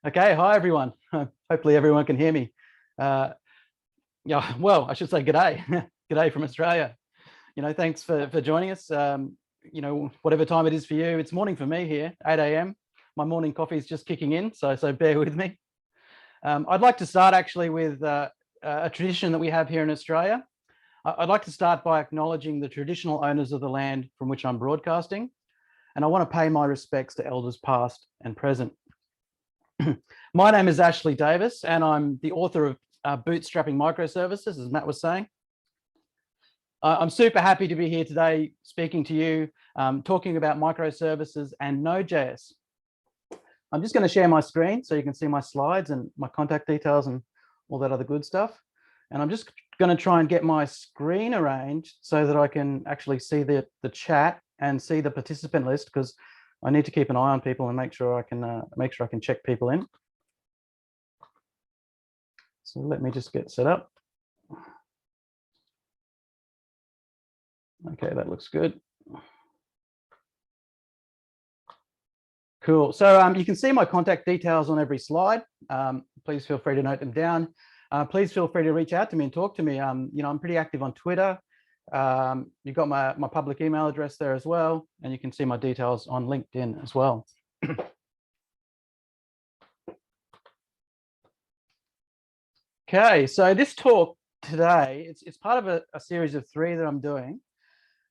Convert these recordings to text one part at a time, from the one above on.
Okay, hi everyone. Hopefully everyone can hear me. Yeah, well, I should say g'day. G'day from Australia. Thanks for joining us. Whatever time it is for you, it's morning for me here, 8 a.m. My morning coffee is just kicking in, so bear with me. I'd like to start actually with a tradition that we have here in Australia. I'd like to start by acknowledging the traditional owners of the land from which I'm broadcasting, and I want to pay my respects to elders past and present. My name is Ashley Davis, and I'm the author of Bootstrapping Microservices, as Matt was saying. I'm super happy to be here today speaking to you, talking about microservices and Node.js. I'm just going to share my screen so you can see my slides and my contact details and all that other good stuff. And I'm just going to try and get my screen arranged so that I can actually see the chat and see the participant list, because I need to keep an eye on people and make sure I can check people in. So let me just get set up. Okay, that looks good. Cool. So you can see my contact details on every slide. Please feel free to note them down. Please feel free to reach out to me and talk to me. I'm pretty active on Twitter. You've got my public email address there as well, and you can see my details on LinkedIn as well. Okay, so this talk today, it's part of a series of 3 that I'm doing.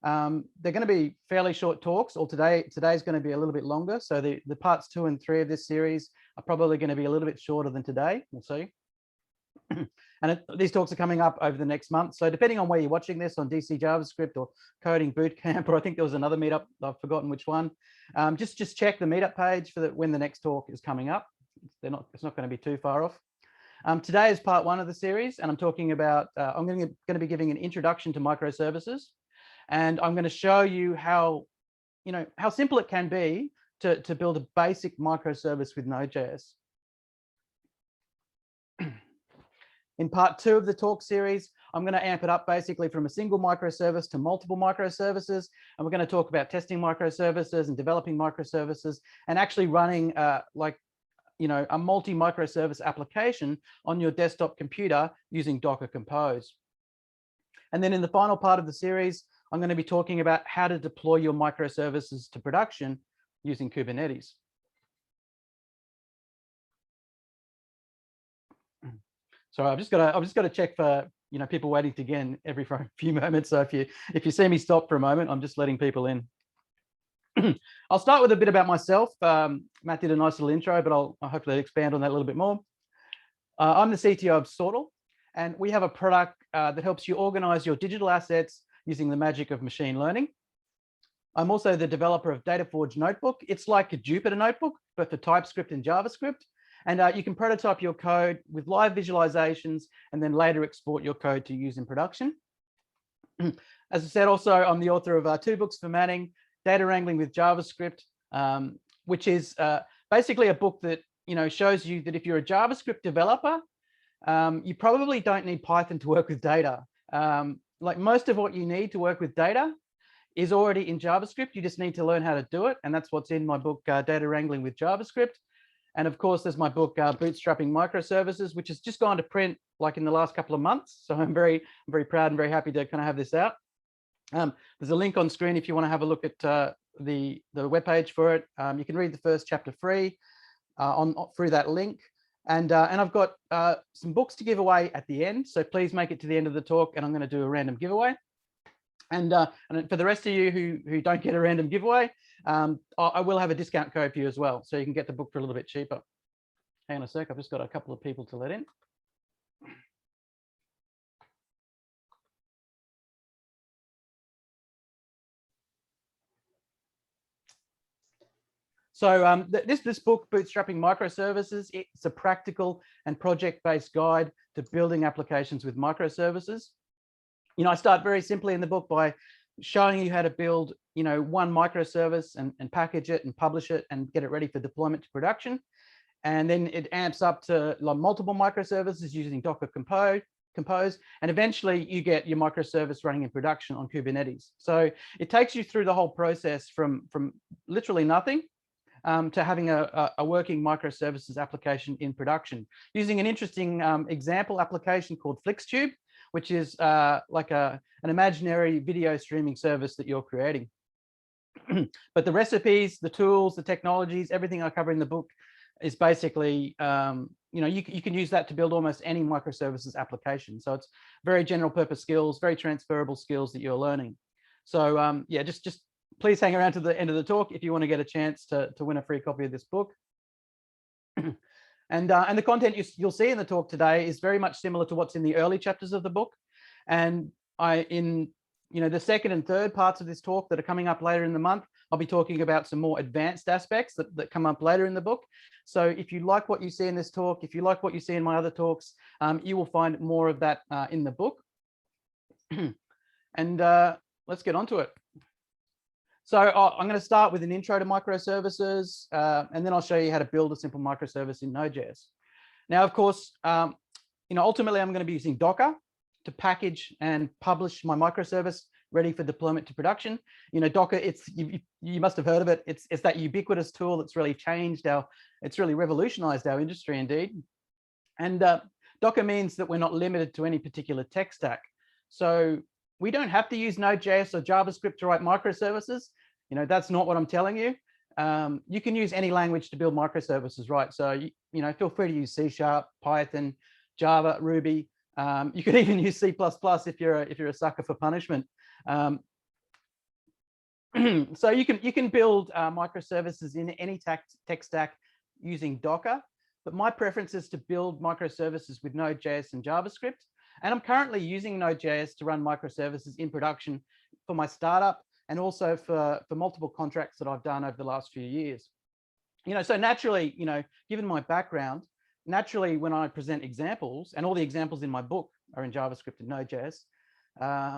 They're going to be fairly short talks, or today's going to be a little bit longer. So the parts 2 and 3 of this series are probably going to be a little bit shorter than today. We'll see. And these talks are coming up over the next month. So depending on where you're watching this, on DC JavaScript or Coding Bootcamp, or I think there was another meetup, I've forgotten which one. Just check the meetup page for when the next talk is coming up. It's not going to be too far off. Today is part 1 of the series, and I'm talking about, I'm going to be giving an introduction to microservices, and I'm going to show you how simple it can be to build a basic microservice with Node.js. In part 2 of the talk series, I'm going to amp it up basically from a single microservice to multiple microservices, and we're going to talk about testing microservices and developing microservices and actually running a multi-microservice application on your desktop computer using Docker Compose. And then in the final part of the series, I'm going to be talking about how to deploy your microservices to production using Kubernetes. So I've just got to check for people waiting to get in every few moments. So if you see me stop for a moment, I'm just letting people in. I'll start with a bit about myself. Matt did a nice little intro, but I'll hopefully expand on that a little bit more. I'm the CTO of Sortle, and we have a product that helps you organize your digital assets using the magic of machine learning. I'm also the developer of Dataforge Notebook. It's like a Jupyter Notebook, but for TypeScript and JavaScript. And you can prototype your code with live visualizations and then later export your code to use in production. As I said, also, I'm the author of 2 books for Manning, Data Wrangling with JavaScript, which is basically a book that shows you that if you're a JavaScript developer, you probably don't need Python to work with data. Like most of what you need to work with data is already in JavaScript. You just need to learn how to do it. And that's what's in my book, Data Wrangling with JavaScript. And of course, there's my book, Bootstrapping Microservices, which has just gone to print like in the last couple of months. So I'm very proud and very happy to kind of have this out. There's a link on screen if you want to have a look at the webpage for it. You can read the first chapter free through that link. And I've got some books to give away at the end. So please make it to the end of the talk, and I'm going to do a random giveaway. And for the rest of you who don't get a random giveaway, I will have a discount code for you as well, so you can get the book for a little bit cheaper. Hang on a sec, I've just got a couple of people to let in. So this book, Bootstrapping Microservices, it's a practical and project-based guide to building applications with microservices. I start very simply in the book by showing you how to build, one microservice and package it and publish it and get it ready for deployment to production. And then it amps up to multiple microservices using Docker Compose, and eventually you get your microservice running in production on Kubernetes. So it takes you through the whole process from literally nothing to having a working microservices application in production, using an interesting example application called FlixTube, which is like an imaginary video streaming service that you're creating. But the recipes, the tools, the technologies, everything I cover in the book is basically, you can use that to build almost any microservices application. So it's very general purpose skills, very transferable skills that you're learning. So yeah, just please hang around to the end of the talk if you want to get a chance to win a free copy of this book. And the content you'll see in the talk today is very much similar to what's in the early chapters of the book. And in the second and third parts of this talk that are coming up later in the month, I'll be talking about some more advanced aspects that come up later in the book. So if you like what you see in this talk, if you like what you see in my other talks, you will find more of that in the book. And let's get on to it. So I'm going to start with an intro to microservices, and then I'll show you how to build a simple microservice in Node.js. Now, of course, ultimately I'm going to be using Docker to package and publish my microservice ready for deployment to production. Docker, you must have heard of it. It's that ubiquitous tool that's really changed it's really revolutionized our industry indeed. And Docker means that we're not limited to any particular tech stack. So we don't have to use Node.js or JavaScript to write microservices. That's not what I'm telling you. You can use any language to build microservices, right? So, feel free to use C#, Python, Java, Ruby. You could even use C++ if you're a sucker for punishment. So you can build microservices in any tech stack using Docker, but my preference is to build microservices with Node.js and JavaScript. And I'm currently using Node.js to run microservices in production for my startup and also for multiple contracts that I've done over the last few years. So naturally, given my background, naturally when I present examples, and all the examples in my book are in JavaScript and Node.js,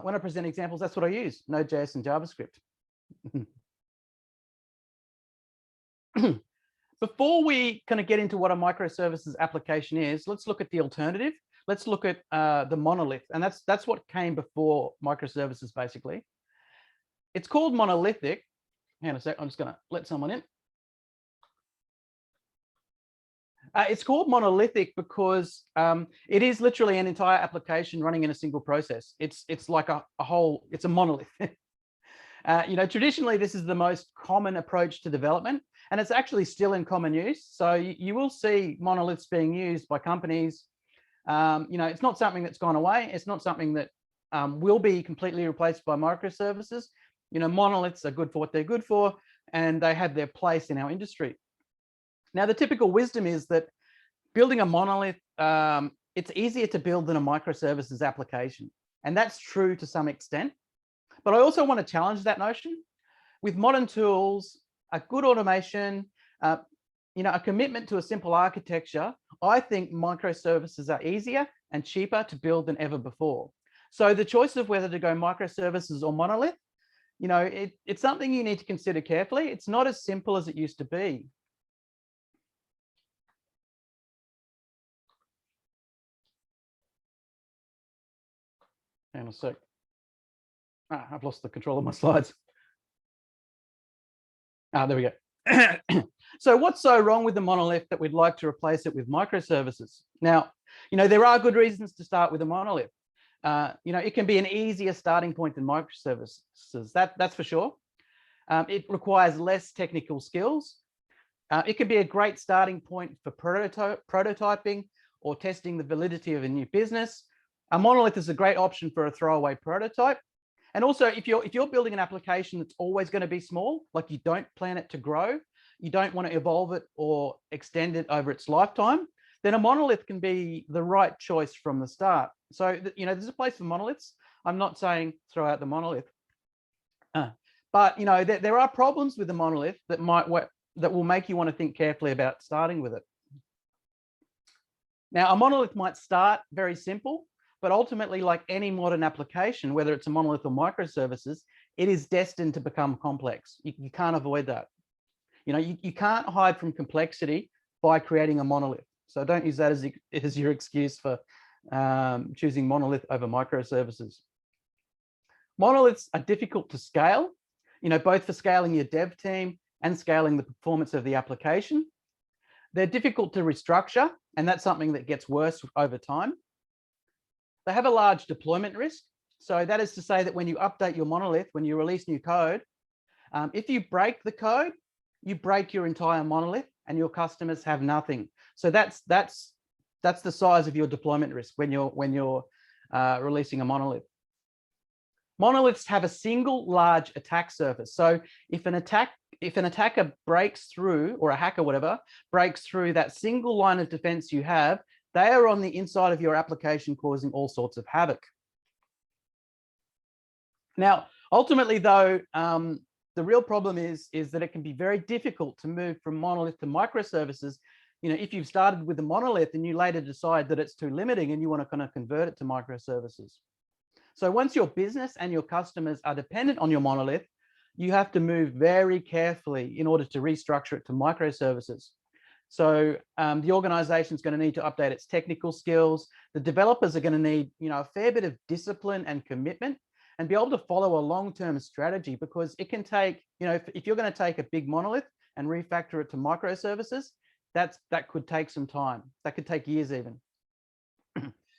when I present examples, that's what I use, Node.js and JavaScript. Before we kind of get into what a microservices application is, let's look at the alternative. Let's look at the monolith, and that's what came before microservices, basically. It's called monolithic. Hang on a sec, I'm just going to let someone in. It's called monolithic because it is literally an entire application running in a single process. It's like it's a monolith. Traditionally, this is the most common approach to development, and it's actually still in common use. So you will see monoliths being used by companies. It's not something that's gone away. It's not something that will be completely replaced by microservices. Monoliths are good for what they're good for, and they have their place in our industry. Now, the typical wisdom is that building a monolith, it's easier to build than a microservices application. And that's true to some extent. But I also want to challenge that notion. With modern tools, a good automation, a commitment to a simple architecture, I think microservices are easier and cheaper to build than ever before. So the choice of whether to go microservices or monolith, it's something you need to consider carefully. It's not as simple as it used to be. Hang on a sec. I've lost the control of my slides. There we go. So what's so wrong with the monolith that we'd like to replace it with microservices? Now, there are good reasons to start with a monolith. It can be an easier starting point than microservices. That's for sure. It requires less technical skills. It can be a great starting point for prototyping or testing the validity of a new business. A monolith is a great option for a throwaway prototype. And also, if you're building an application that's always going to be small, like you don't plan it to grow, you don't want to evolve it or extend it over its lifetime, then a monolith can be the right choice from the start. So, there's a place for monoliths. I'm not saying throw out the monolith, but there are problems with the monolith that will make you want to think carefully about starting with it. Now, a monolith might start very simple, but ultimately, like any modern application, whether it's a monolith or microservices, it is destined to become complex. You can't avoid that. You can't hide from complexity by creating a monolith. So don't use that as your excuse for choosing monolith over microservices. Monoliths are difficult to scale, both for scaling your dev team and scaling the performance of the application. They're difficult to restructure, and that's something that gets worse over time. They have a large deployment risk. So that is to say that when you update your monolith, when you release new code, if you break the code, you break your entire monolith and your customers have nothing. So that's the size of your deployment risk when you're releasing a monolith. Monoliths have a single large attack surface. So if an attacker breaks through, or a hacker, whatever, breaks through that single line of defense you have, they are on the inside of your application causing all sorts of havoc. Now, ultimately, though, the real problem is that it can be very difficult to move from monolith to microservices. If you've started with a monolith and you later decide that it's too limiting and you want to kind of convert it to microservices. So once your business and your customers are dependent on your monolith, you have to move very carefully in order to restructure it to microservices. So the organization is going to need to update its technical skills. The developers are going to need, a fair bit of discipline and commitment, and be able to follow a long-term strategy, because it can take, if you're going to take a big monolith and refactor it to microservices, that could take some time. That could take years even.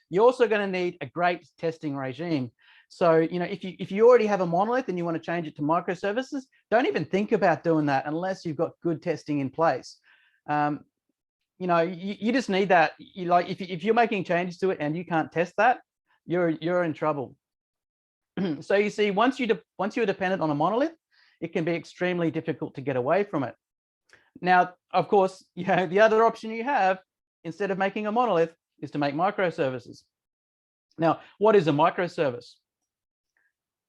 You're also going to need a great testing regime. So, if you already have a monolith and you want to change it to microservices, don't even think about doing that unless you've got good testing in place. You just need that. If you're making changes to it and you can't test that, you're in trouble. So you see, once you're dependent on a monolith, it can be extremely difficult to get away from it. Now, of course, the other option you have, instead of making a monolith, is to make microservices. Now, what is a microservice?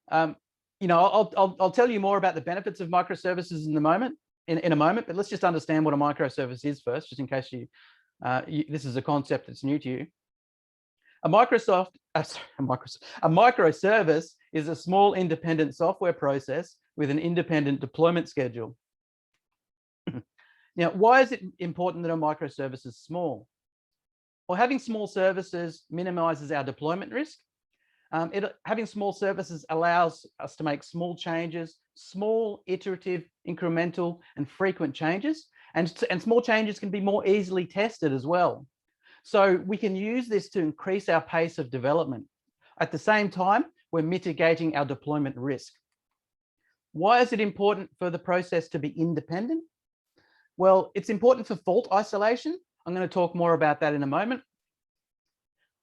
I'll tell you more about the benefits of microservices in a moment, but let's just understand what a microservice is first, just in case this is a concept that's new to you. A microservice is a small independent software process with an independent deployment schedule. Now, why is it important that a microservice is small? Well, having small services minimizes our deployment risk. Having small services allows us to make small changes, small, iterative, incremental, and frequent changes. And small changes can be more easily tested as well. So we can use this to increase our pace of development. At the same time, we're mitigating our deployment risk. Why is it important for the process to be independent? Well, it's important for fault isolation. I'm going to talk more about that in a moment.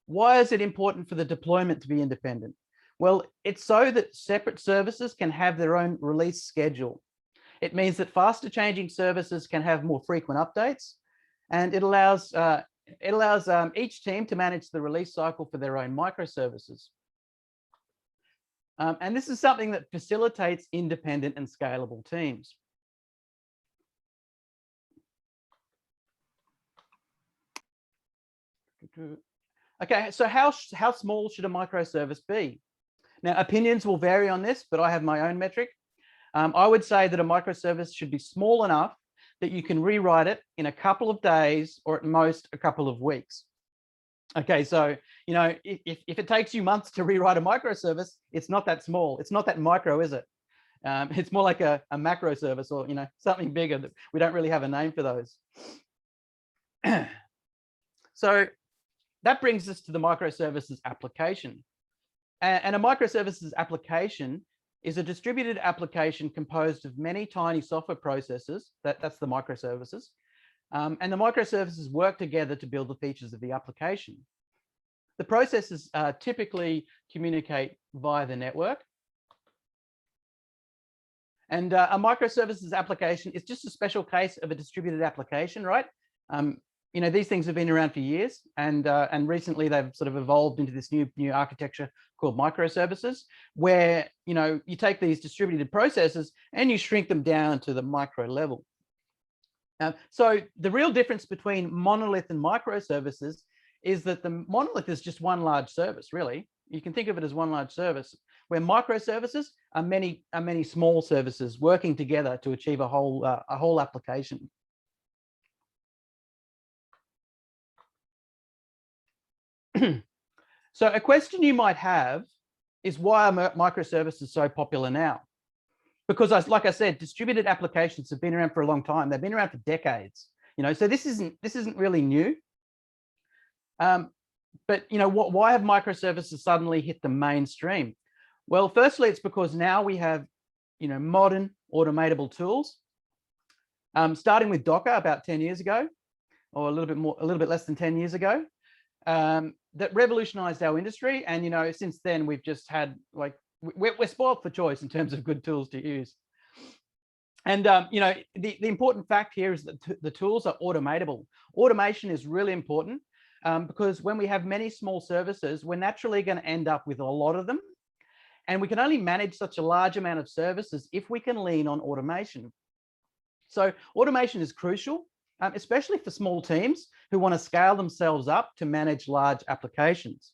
Why is it important for the deployment to be independent? Well, it's so that separate services can have their own release schedule. It means that faster changing services can have more frequent updates, and it allows each team to manage the release cycle for their own microservices. And this is something that facilitates independent and scalable teams. Okay, so how small should a microservice be? Now, opinions will vary on this, but I have my own metric. I would say that a microservice should be small enough that you can rewrite it in a couple of days, or at most a couple of weeks. Okay, so if it takes you months to rewrite a microservice, it's not that small. It's not that micro, is it? It's more like a macro service, or something bigger. That we don't really have a name for those. So that brings us to the microservices application. And a microservices application is a distributed application composed of many tiny software processes. That's the microservices. And the microservices work together to build the features of the application. The processes typically communicate via the network. And a microservices application is just a special case of a distributed application, right? These things have been around for years, and recently they've sort of evolved into this new architecture called microservices, where you take these distributed processes and you shrink them down to the micro level. So the real difference between monolith and microservices is that the monolith is just one large service, really. You can think of it as one large service, where microservices are many small services working together to achieve a whole application. So a question you might have is, why are microservices so popular now? because like I said, distributed applications have been around for a long time. They've been around for decades, so this isn't really new. But why have microservices suddenly hit the mainstream? Well, firstly, it's because now we have modern automatable tools, starting with Docker about 10 years ago, or a little bit less than 10 years ago, that revolutionized our industry. And since then we've just had, like, we're spoiled for choice in terms of good tools to use. And the important fact here is that the tools are automatable. Automation is really important, because when we have many small services, we're naturally going to end up with a lot of them. And we can only manage such a large amount of services if we can lean on automation. So automation is crucial, especially for small teams who want to scale themselves up to manage large applications.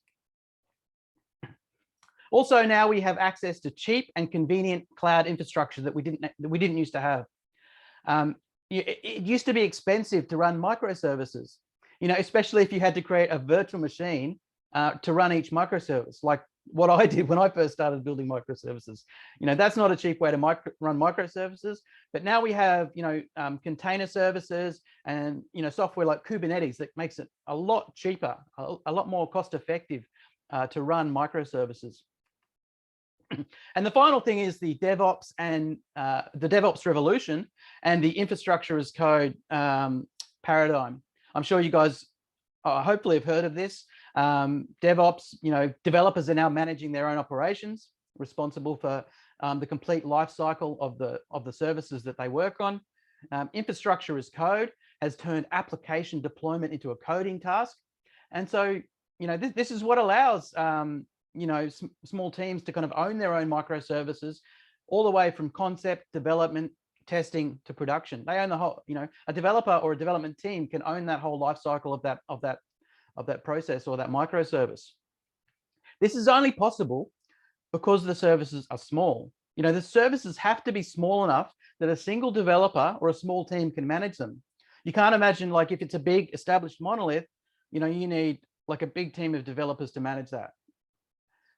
Also, now we have access to cheap and convenient cloud infrastructure that we didn't used to have. It used to be expensive to run microservices, especially if you had to create a virtual machine to run each microservice, like what I did when I first started building microservices. That's not a cheap way to run microservices. But now we have, container services and, software like Kubernetes that makes it a lot cheaper, a lot more cost effective to run microservices. And the final thing is the DevOps and the DevOps revolution and the infrastructure as code paradigm. I'm sure you guys hopefully have heard of this. DevOps, developers are now managing their own operations, responsible for the complete life cycle of the services that they work on. Infrastructure as code has turned application deployment into a coding task. And so, this is what allows small teams to kind of own their own microservices, all the way from concept, development, testing to production. They own the whole. A developer or a development team can own that whole life cycle of that process or that microservice. This is only possible because the services are small. The services have to be small enough that a single developer or a small team can manage them. You can't imagine, like, if it's a big established monolith, you need like a big team of developers to manage that.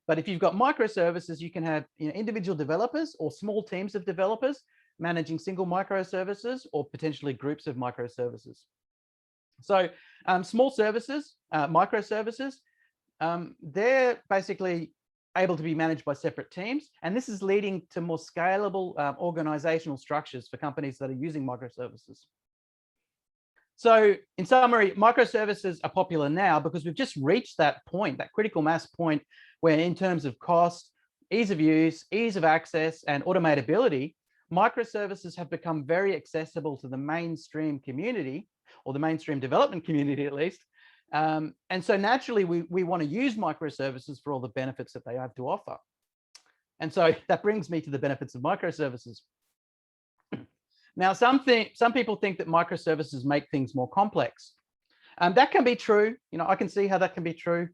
But if you've got microservices, you can have individual developers or small teams of developers managing single microservices or potentially groups of microservices. So small services, microservices, they're basically able to be managed by separate teams. And this is leading to more scalable organizational structures for companies that are using microservices. So in summary, microservices are popular now because we've just reached that point, that critical mass point, where in terms of cost, ease of use, ease of access, and automatability, microservices have become very accessible to the mainstream community, or the mainstream development community at least. And so naturally, we want to use microservices for all the benefits that they have to offer. And so that brings me to the benefits of microservices. Now, some people think that microservices make things more complex. That can be true. I can see how that can be true.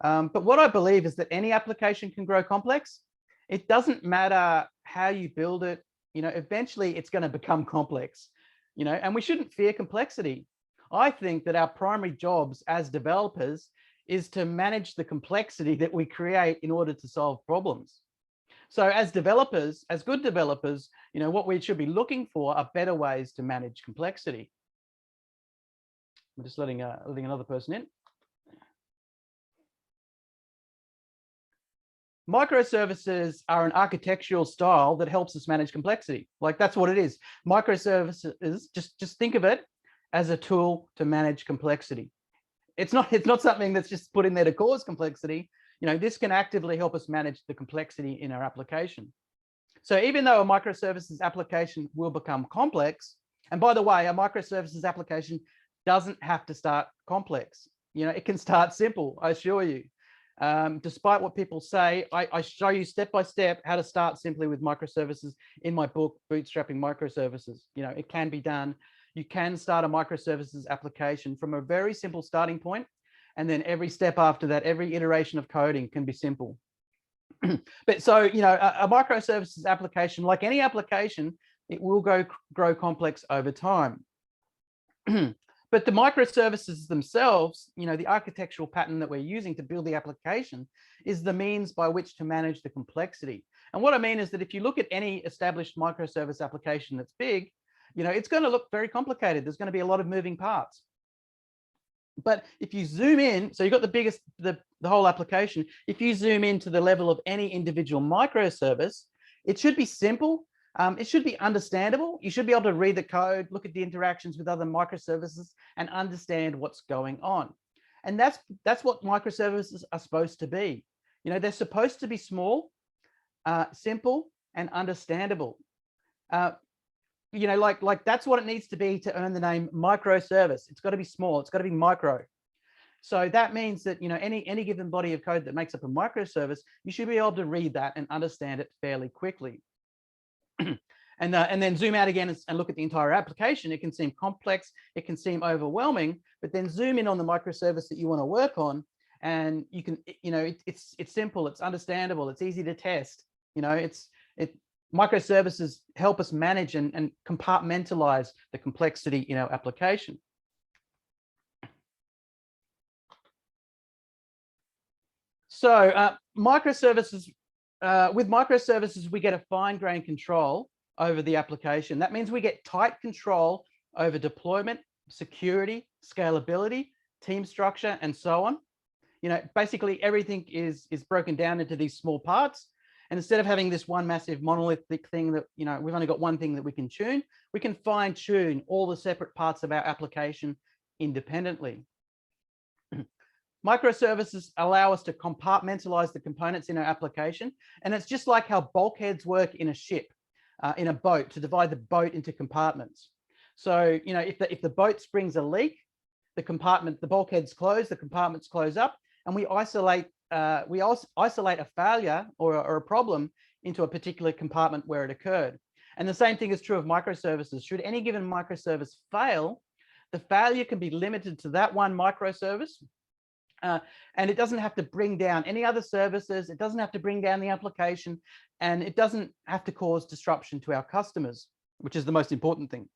But what I believe is that any application can grow complex. It doesn't matter how you build it. Eventually it's going to become complex. And we shouldn't fear complexity. I think that our primary jobs as developers is to manage the complexity that we create in order to solve problems. So as developers, as good developers, what we should be looking for are better ways to manage complexity. I'm just letting another person in. Microservices are an architectural style that helps us manage complexity. Like, that's what it is. Microservices, just think of it as a tool to manage complexity. It's not something that's just put in there to cause complexity. This can actively help us manage the complexity in our application. So even though a microservices application will become complex, and by the way, a microservices application doesn't have to start complex. It can start simple, I assure you. Despite what people say, I show you step by step how to start simply with microservices in my book, Bootstrapping Microservices. It can be done. You can start a microservices application from a very simple starting point, and then every step after that, every iteration of coding can be simple. But so, a microservices application, like any application, it will grow complex over time. But the microservices themselves, the architectural pattern that we're using to build the application is the means by which to manage the complexity. And what I mean is that if you look at any established microservice application that's big, it's going to look very complicated. There's going to be a lot of moving parts. But if you zoom in, so you've got the whole application. If you zoom into the level of any individual microservice, it should be simple. It should be understandable. You should be able to read the code, look at the interactions with other microservices, and understand what's going on. And that's what microservices are supposed to be. They're supposed to be small, simple, and understandable. Like that's what it needs to be to earn the name microservice. It's got to be small. It's got to be micro. So that means that any given body of code that makes up a microservice, you should be able to read that and understand it fairly quickly. And then zoom out again and look at the entire application. It can seem complex. It can seem overwhelming. But then zoom in on the microservice that you want to work on, and you can it's simple. It's understandable. It's easy to test. Microservices help us manage and compartmentalize the complexity in our application. So microservices, with microservices, we get a fine-grained control over the application. That means we get tight control over deployment, security, scalability, team structure, and so on. Basically everything is broken down into these small parts. And instead of having this one massive monolithic thing that, we've only got one thing that we can tune, we can fine tune all the separate parts of our application independently. Microservices allow us to compartmentalize the components in our application. And it's just like how bulkheads work in a ship, in a boat, to divide the boat into compartments. So, if the boat springs a leak, the bulkheads close, the compartments close up, and we isolate a failure or a problem into a particular compartment where it occurred. And the same thing is true of microservices. Should any given microservice fail, the failure can be limited to that one microservice. And it doesn't have to bring down any other services. It doesn't have to bring down the application, and it doesn't have to cause disruption to our customers, which is the most important thing.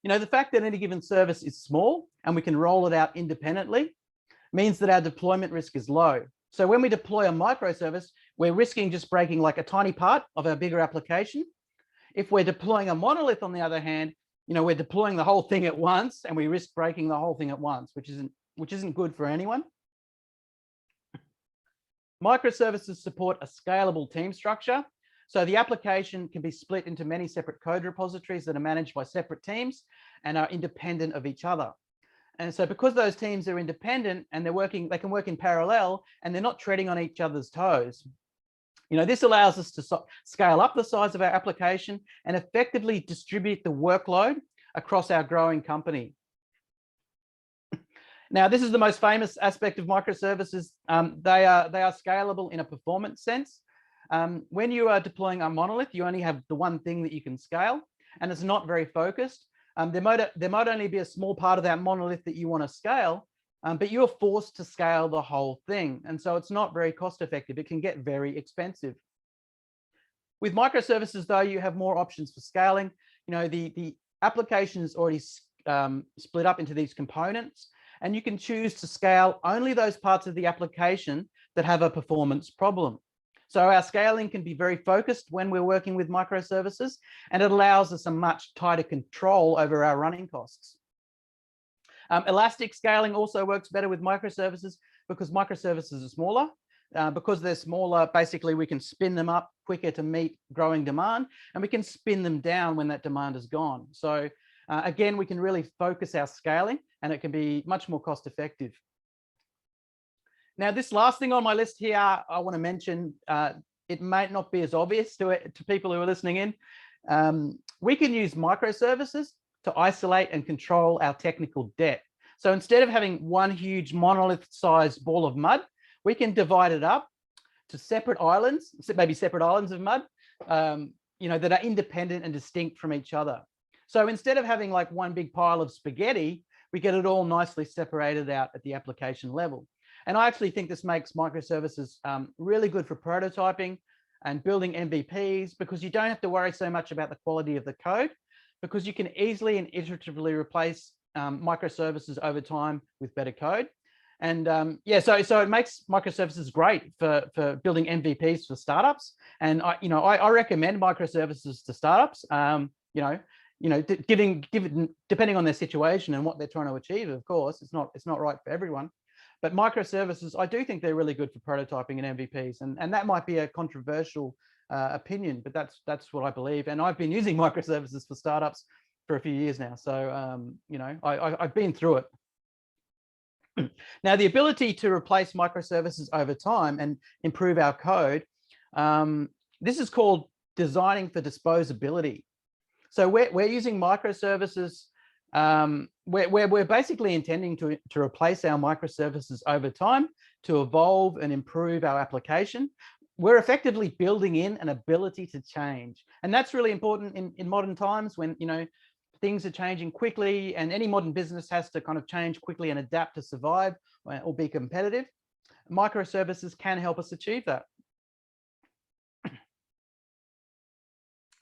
The fact that any given service is small and we can roll it out independently means that our deployment risk is low. So when we deploy a microservice, we're risking just breaking like a tiny part of our bigger application. If we're deploying a monolith, on the other hand, we're deploying the whole thing at once, and we risk breaking the whole thing at once, which isn't good for anyone. Microservices support a scalable team structure. So the application can be split into many separate code repositories that are managed by separate teams and are independent of each other. And so because those teams are independent and they can work in parallel, and they're not treading on each other's toes. This allows us to scale up the size of our application and effectively distribute the workload across our growing company. Now, this is the most famous aspect of microservices. They are scalable in a performance sense. When you are deploying a monolith, you only have the one thing that you can scale, and it's not very focused. There might only be a small part of that monolith that you want to scale, but you're forced to scale the whole thing. And so it's not very cost effective. It can get very expensive. With microservices, though, you have more options for scaling. The application is already split up into these components, and you can choose to scale only those parts of the application that have a performance problem. So our scaling can be very focused when we're working with microservices, and it allows us a much tighter control over our running costs. Elastic scaling also works better with microservices because microservices are smaller. Because they're smaller, basically we can spin them up quicker to meet growing demand, and we can spin them down when that demand is gone. So again, we can really focus our scaling, and it can be much more cost effective. Now, this last thing on my list here, I want to mention, it might not be as obvious to people who are listening in. We can use microservices to isolate and control our technical debt. So instead of having one huge monolith-sized ball of mud, we can divide it up to separate islands, maybe separate islands of mud, that are independent and distinct from each other. So instead of having like one big pile of spaghetti, we get it all nicely separated out at the application level. And I actually think this makes microservices really good for prototyping and building MVPs, because you don't have to worry so much about the quality of the code, because you can easily and iteratively replace microservices over time with better code. And yeah, so it makes microservices great for building MVPs for startups. And I recommend microservices to startups. Given depending on their situation and what they're trying to achieve, of course, it's not right for everyone. But microservices, I do think they're really good for prototyping and MVPs, and that might be a controversial opinion, but that's what I believe. And I've been using microservices for startups for a few years now, so I've been through it. Now, the ability to replace microservices over time and improve our code, this is called designing for disposability. So we're using microservices. We're basically intending to replace our microservices over time to evolve and improve our application. We're effectively building in an ability to change, and that's really important in modern times when things are changing quickly, and any modern business has to kind of change quickly and adapt to survive or be competitive. Microservices can help us achieve that.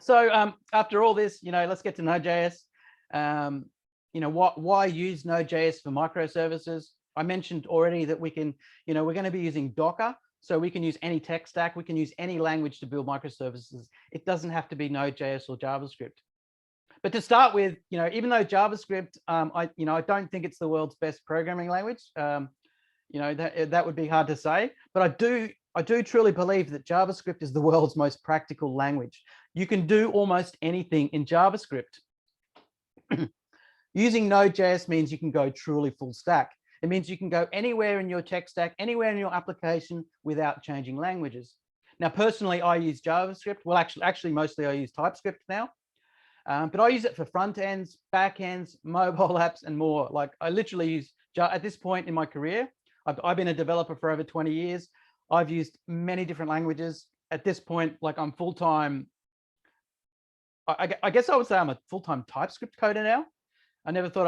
So after all this, let's get to Node.js. Why use Node.js for microservices? I mentioned already that we can, we're going to be using Docker, so we can use any tech stack, we can use any language to build microservices. It doesn't have to be Node.js or JavaScript. But to start with, even though JavaScript, I don't think it's the world's best programming language. That would be hard to say, but I do truly believe that JavaScript is the world's most practical language. You can do almost anything in JavaScript. Using Node.js means you can go truly full stack. It means you can go anywhere in your tech stack, anywhere in your application without changing languages. Now, personally, I use JavaScript. Well, actually, mostly I use TypeScript now. But I use it for front ends, back ends, mobile apps, and more. Like I literally use, at this point in my career, I've been a developer for over 20 years. I've used many different languages. At this point, like I'm full-time, I guess I would say I'm a full-time TypeScript coder now. I never thought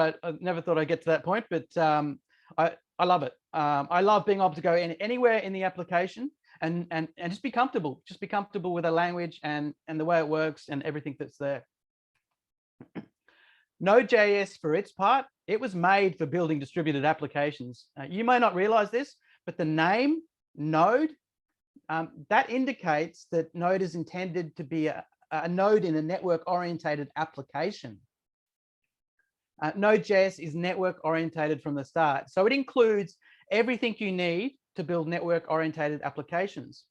I'd get to that point, but I love it. I love being able to go anywhere in the application and just be comfortable with the language and the way it works and everything that's there. Node.js, for its part, it was made for building distributed applications. You may not realize this, but the name Node, that indicates that Node is intended to be a node in a network-oriented application. Node.js is network-oriented from the start, so it includes everything you need to build network-oriented applications.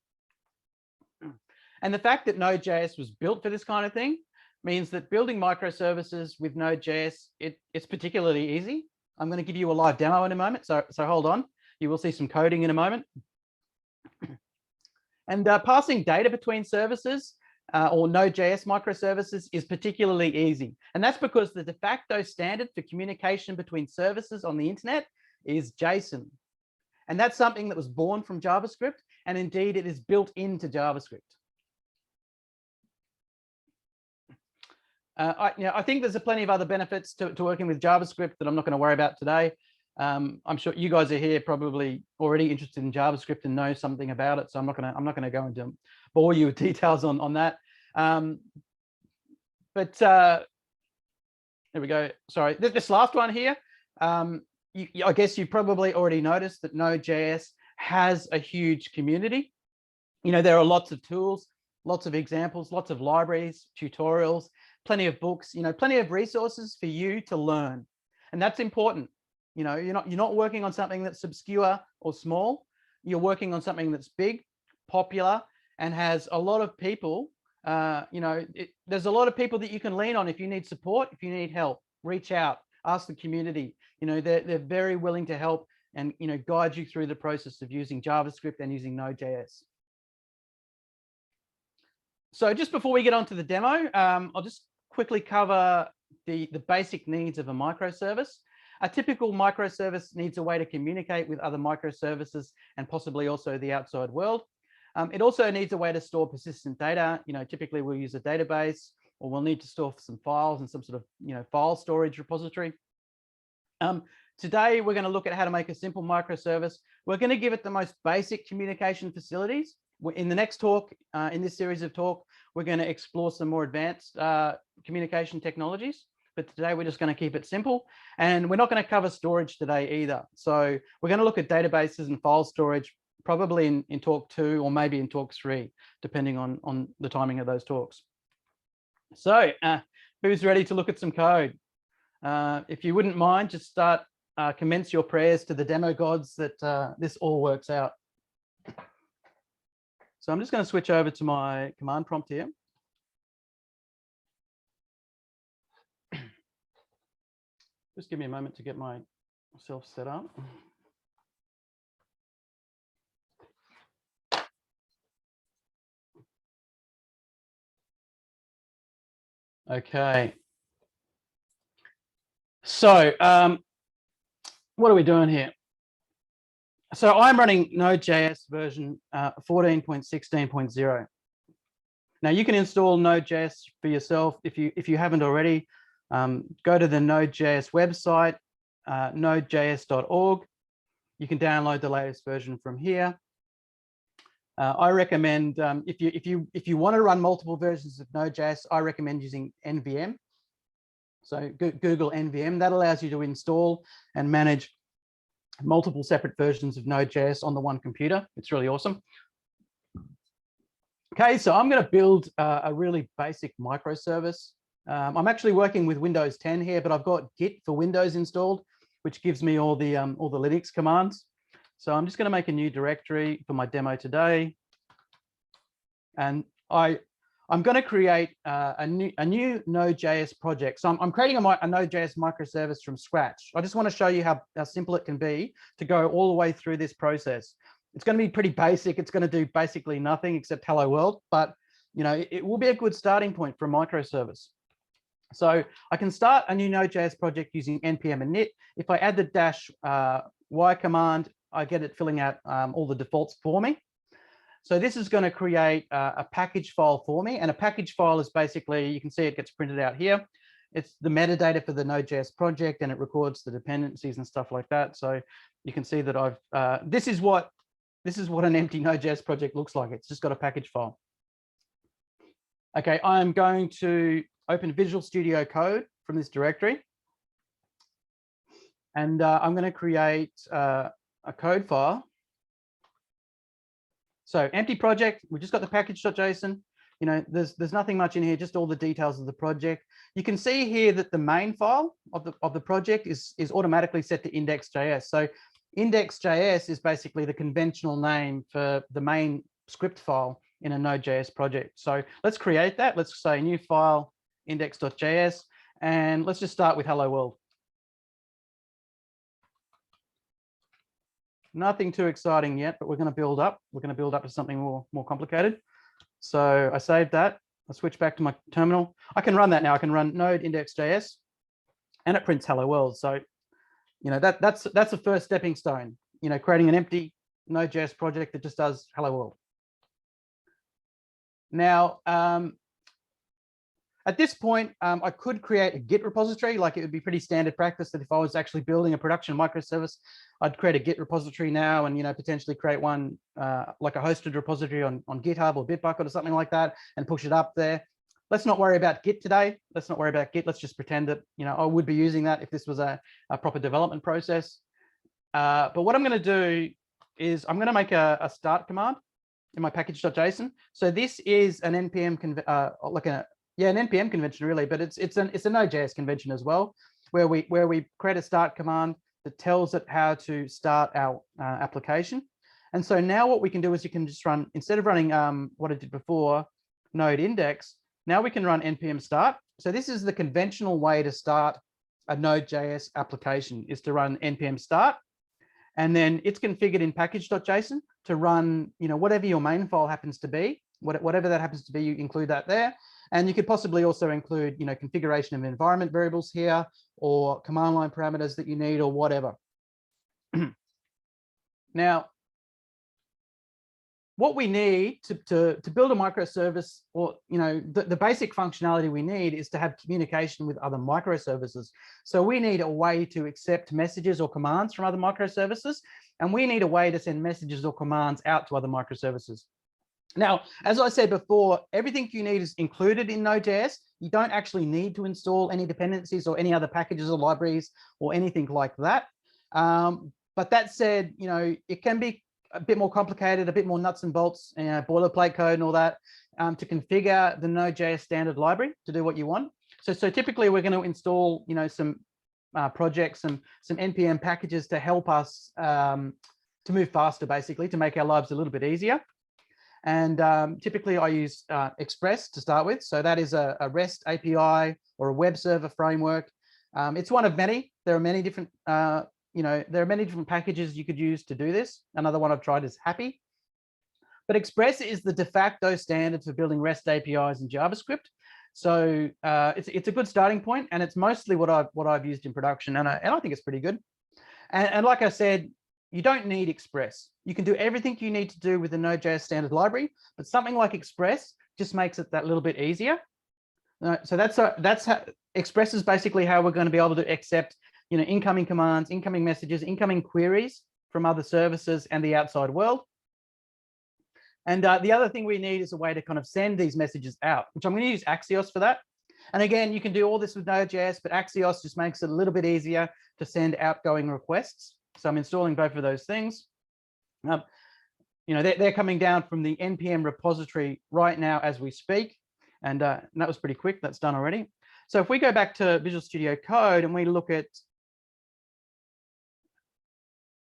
And the fact that Node.js was built for this kind of thing means that building microservices with Node.js, it's particularly easy. I'm going to give you a live demo in a moment, so hold on. You will see some coding in a moment. And passing data between services or Node.js microservices is particularly easy. And that's because the de facto standard for communication between services on the internet is JSON. And that's something that was born from JavaScript, and indeed it is built into JavaScript. I think there's plenty of other benefits to working with JavaScript that I'm not going to worry about today. I'm sure you guys are here probably already interested in JavaScript and know something about it, so I'm not going to go into bore you with details on that. But there we go. Sorry, this last one here. I guess you probably already noticed that Node.js has a huge community. There are lots of tools, lots of examples, lots of libraries, tutorials, plenty of books, plenty of resources for you to learn. And that's important. You're not working on something that's obscure or small. You're working on something that's big, popular, and has a lot of people. There's a lot of people that you can lean on if you need support, if you need help. Reach out, ask the community. They're very willing to help and guide you through the process of using JavaScript and using Node.js. So just before we get on to the demo, I'll just quickly cover the basic needs of a microservice. A typical microservice needs a way to communicate with other microservices and possibly also the outside world. It also needs a way to store persistent data. Typically we'll use a database, or we'll need to store some files in some sort of file storage repository. Today we're going to look at how to make a simple microservice. We're going to give it the most basic communication facilities. In the next talk, in this series of talk, we're going to explore some more advanced communication technologies. but today we're just going to keep it simple. And we're not going to cover storage today either. So we're going to look at databases and file storage probably in talk 2 or maybe in talk 3, depending on the timing of those talks. So who's ready to look at some code? If you wouldn't mind, just start, commence your prayers to the demo gods that this all works out. So I'm just going to switch over to my command prompt here. Just give me a moment to get myself set up. Okay. So what are we doing here? So I'm running Node.js version 14.16.0. Now you can install Node.js for yourself if you haven't already. Go to the Node.js website, nodejs.org. You can download the latest version from here. I recommend if you want to run multiple versions of Node.js, I recommend using NVM. So Google NVM. That allows you to install and manage multiple separate versions of Node.js on the one computer. It's really awesome. Okay, so I'm going to build a really basic microservice. I'm actually working with Windows 10 here, but I've got Git for Windows installed, which gives me all the Linux commands. So I'm just going to make a new directory for my demo today, and I'm going to create a new Node.js project. So I'm creating a Node.js microservice from scratch. I just want to show you how simple it can be to go all the way through this process. It's going to be pretty basic. It's going to do basically nothing except hello world, but it will be a good starting point for a microservice. So I can start a new Node.js project using npm and init. If I add the -y command, I get it filling out all the defaults for me. So this is going to create a package file for me. And a package file is basically, you can see it gets printed out here. It's the metadata for the Node.js project, and it records the dependencies and stuff like that. So you can see that this is what an empty Node.js project looks like. It's just got a package file. Okay, I'm going to open Visual Studio Code from this directory. And I'm going to create a code file. So empty project, we just got the package.json. There's nothing much in here, just all the details of the project. You can see here that the main file of the project is automatically set to index.js. So index.js is basically the conventional name for the main script file in a Node.js project. So let's create that. Let's say new file, index.js, and let's just start with hello world. Nothing too exciting yet, but we're going to build up. We're going to build up to something more complicated. So I saved that. I'll switch back to my terminal. I can run that now. I can run node index.js, and it prints hello world. So, that's the first stepping stone. Creating an empty Node.js project that just does hello world. Now, at this point, I could create a Git repository. Like, it would be pretty standard practice that if I was actually building a production microservice, I'd create a Git repository now and potentially create one like a hosted repository on GitHub or Bitbucket or something like that and push it up there. Let's not worry about Git today. Let's not worry about Git. Let's just pretend that I would be using that if this was a proper development process. But what I'm going to do is I'm going to make a start command in my package.json. So this is an npm an npm convention really, but it's a Node.js convention as well, where we create a start command that tells it how to start our application. And so now what we can do is you can just run, instead of running what I did before, node index, now we can run npm start. So this is the conventional way to start a Node.js application, is to run npm start. And then it's configured in package.json to run, whatever your main file happens to be, whatever that happens to be, you include that there. And you could possibly also include, configuration of environment variables here, or command line parameters that you need, or whatever. Now, what we need to build a microservice, or the basic functionality we need is to have communication with other microservices. So we need a way to accept messages or commands from other microservices, and we need a way to send messages or commands out to other microservices. Now, as I said before, everything you need is included in Node.js. You don't actually need to install any dependencies or any other packages or libraries or anything like that. But that said, it can be a bit more complicated, a bit more nuts and bolts, boilerplate code and all that to configure the Node.js standard library to do what you want. So typically we're going to install, some projects, some npm packages to help us to move faster, basically, to make our lives a little bit easier. And typically I use Express to start with. So that is a REST API or a web server framework. It's one of many. There are many different, there are many different packages you could use to do this. Another one I've tried is Happy. But Express is the de facto standard for building REST APIs in JavaScript. So it's a good starting point, and it's mostly what I've used in production, and I think it's pretty good. And like I said, you don't need Express. You can do everything you need to do with the Node.js standard library, but something like Express just makes it that little bit easier. So that's how Express is basically how we're going to be able to accept, incoming commands, incoming messages, incoming queries from other services and the outside world. And the other thing we need is a way to kind of send these messages out, which I'm going to use Axios for that. And again, you can do all this with Node.js, but Axios just makes it a little bit easier to send outgoing requests. So I'm installing both of those things. They're coming down from the Npm repository right now as we speak. And that was pretty quick. That's done already. So if we go back to Visual Studio Code and we look at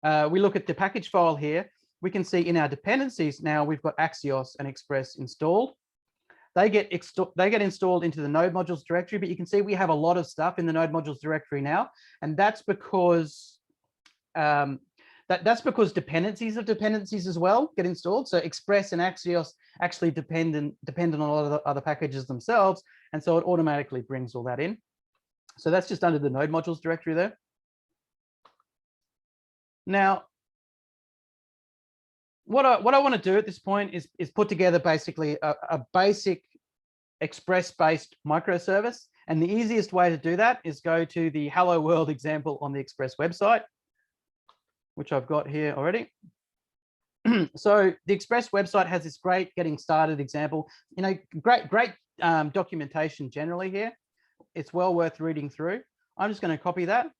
the package file here, we can see in our dependencies now we've got Axios and Express installed. They get installed into the Node modules directory, but you can see we have a lot of stuff in the Node modules directory now, and that's because dependencies of dependencies as well get installed. So Express and Axios actually depend on a lot of the other packages themselves, and so it automatically brings all that in. So that's just under the Node modules directory there. Now, what I want to do at this point is put together basically a basic Express-based microservice. And the easiest way to do that is go to the Hello World example on the Express website, which I've got here already. So the Express website has this great getting started example, great documentation generally here. It's well worth reading through. I'm just going to copy that.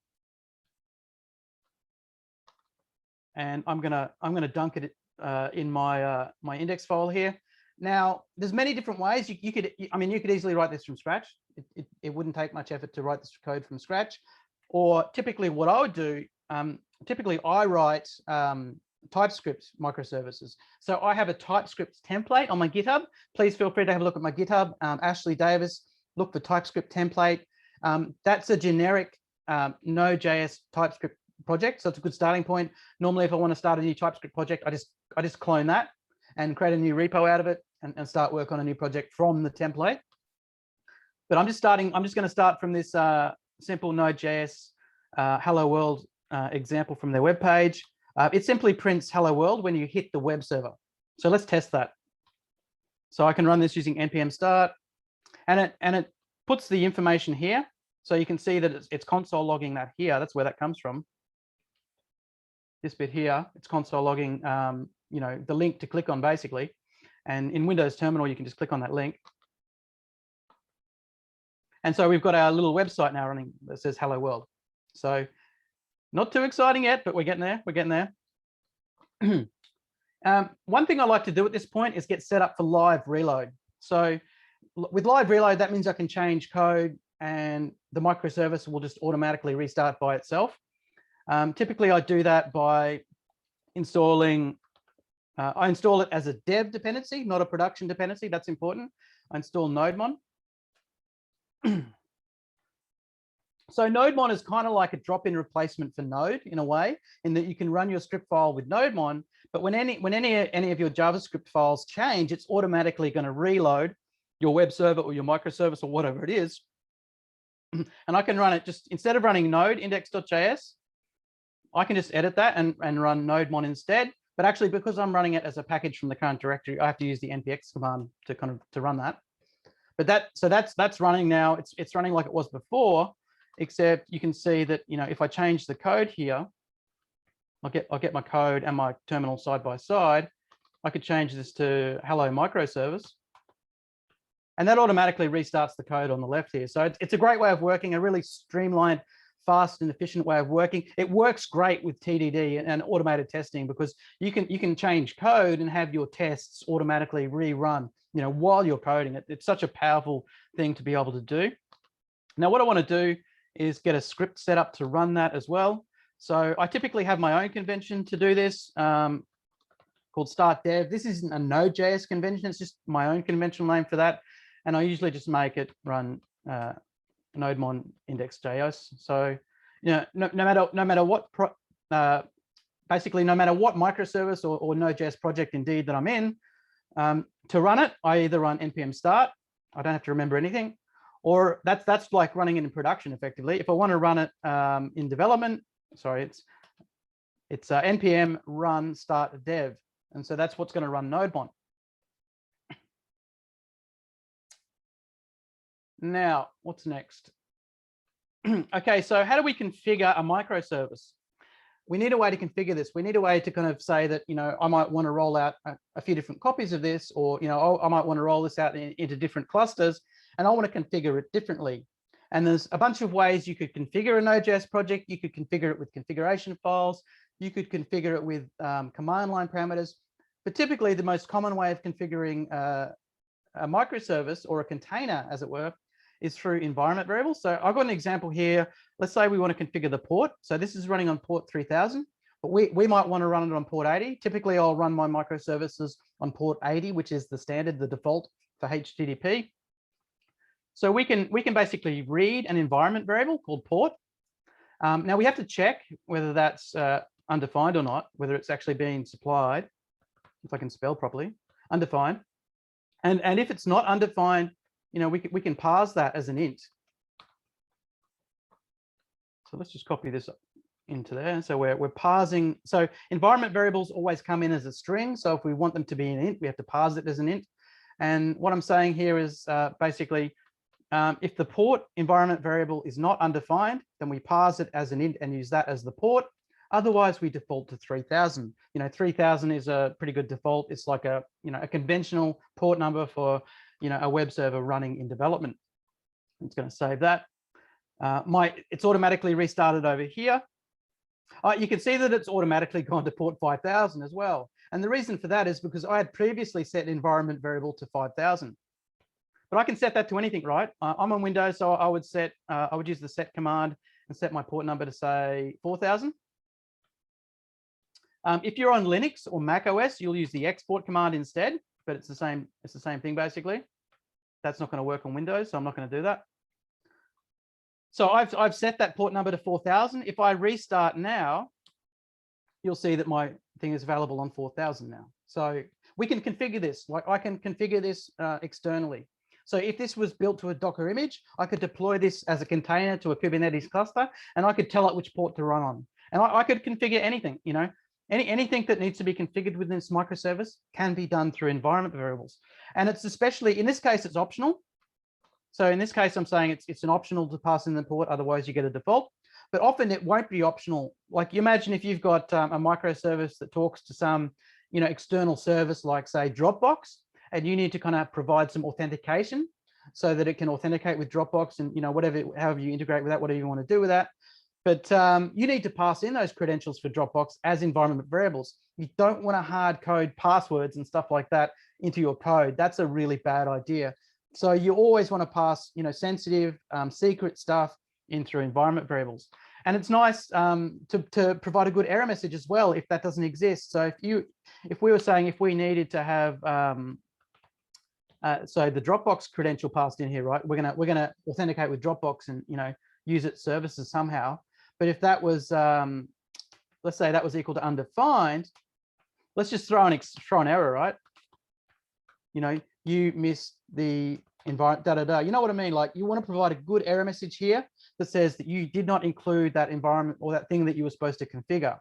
And I'm gonna dunk it in my my index file here. Now, there's many different ways you could easily write this from scratch. It wouldn't take much effort to write this code from scratch. Or typically, what I would do, typically I write TypeScript microservices. So I have a TypeScript template on my GitHub. Please feel free to have a look at my GitHub. Ashley Davis, look for TypeScript template. That's a generic Node.js TypeScript project, so it's a good starting point. Normally, if I want to start a new TypeScript project, I just clone that and create a new repo out of it and start work on a new project from the template. But I'm just going to start from this simple Node.js Hello World example from their web page. It simply prints Hello World when you hit the web server. So let's test that. So I can run this using Npm Start, and it puts the information here. So you can see that it's console logging that here. That's where that comes from. This bit here, it's console logging, the link to click on basically. And in Windows Terminal, you can just click on that link. And so we've got our little website now running that says Hello World. So not too exciting yet, but we're getting there. We're getting there. One thing I like to do at this point is get set up for live reload. So with live reload, that means I can change code and the microservice will just automatically restart by itself. Typically, I do that by installing, I install it as a dev dependency, not a production dependency. That's important. I install Nodemon. So Nodemon is kind of like a drop-in replacement for Node in a way, in that you can run your script file with Nodemon, but when any of your JavaScript files change, it's automatically going to reload your web server or your microservice or whatever it is. And I can run it just, instead of running node index.js, I can just edit that and run Nodemon instead. But actually, because I'm running it as a package from the current directory, I have to use the npx command to run that. But that's running now. It's running like it was before, except you can see that, if I change the code here, I'll get my code and my terminal side by side. I could change this to hello microservice. And that automatically restarts the code on the left here. So it's a great way of working, a really streamlined, fast and efficient way of working. It works great with TDD and automated testing because you can change code and have your tests automatically rerun, while you're coding it. It's such a powerful thing to be able to do. Now, what I want to do is get a script set up to run that as well. So I typically have my own convention to do this called start dev. This isn't a Node.js convention. It's just my own conventional name for that. And I usually just make it run Nodemon index.js. So, no matter what, basically, no matter what microservice or Node.js project indeed that I'm in, to run it, I either run Npm Start. I don't have to remember anything, or that's like running it in production effectively. If I want to run it in development, sorry, it's Npm run start dev, and so that's what's going to run Nodemon. Now, what's next? Okay, so how do we configure a microservice? We need a way to configure this. We need a way to kind of say that, I might want to roll out a few different copies of this, or, I might want to roll this out into different clusters, and I want to configure it differently. And there's a bunch of ways you could configure a Node.js project. You could configure it with configuration files. You could configure it with command line parameters. But typically, the most common way of configuring a microservice or a container, as it were, is through environment variables. So I've got an example here. Let's say we want to configure the port. So this is running on port 3000, but we might want to run it on port 80. Typically, I'll run my microservices on port 80, which is the standard, the default for HTTP. So we can basically read an environment variable called port. Now we have to check whether that's undefined or not, whether it's actually being supplied, if I can spell properly, undefined. And if it's not undefined, we can parse that as an int. So let's just copy this into there. So we're parsing. So environment variables always come in as a string. So if we want them to be an int, we have to parse it as an int. And what I'm saying here is basically, if the port environment variable is not undefined, then we parse it as an int and use that as the port. Otherwise, we default to 3000. 3000 is a pretty good default. It's like a conventional port number for a web server running in development. It's going to save that. It's automatically restarted over here. You can see that it's automatically gone to port 5000 as well. And the reason for that is because I had previously set environment variable to 5000. But I can set that to anything, right? I'm on Windows, so I would use the set command and set my port number to say 4000. If you're on Linux or Mac OS, you'll use the export command instead, but it's the same thing basically. That's not going to work on Windows, so I'm not going to do that. So I've set that port number to 4000. If I restart now, you'll see that my thing is available on 4000 now. So we can configure this. Like I can configure this externally. So if this was built to a Docker image, I could deploy this as a container to a Kubernetes cluster, and I could tell it which port to run on. And I could configure anything, anything that needs to be configured within this microservice can be done through environment variables. And it's especially, in this case, it's optional. So in this case, I'm saying it's an optional to pass in the port, otherwise you get a default. But often it won't be optional. Like you imagine if you've got a microservice that talks to some, external service like say Dropbox, and you need to kind of provide some authentication so that it can authenticate with Dropbox and, however you integrate with that, whatever you want to do with that. But you need to pass in those credentials for Dropbox as environment variables. You don't want to hard code passwords and stuff like that into your code. That's a really bad idea. So you always want to pass, sensitive, secret stuff in through environment variables. And it's nice to provide a good error message as well if that doesn't exist. So if we were saying if we needed to have so the Dropbox credential passed in here, right? We're gonna authenticate with Dropbox and use its services somehow. But if that was, let's say that was equal to undefined, let's just throw an error, right? You missed the environment, You know what I mean? Like you want to provide a good error message here that says that you did not include that environment or that thing that you were supposed to configure.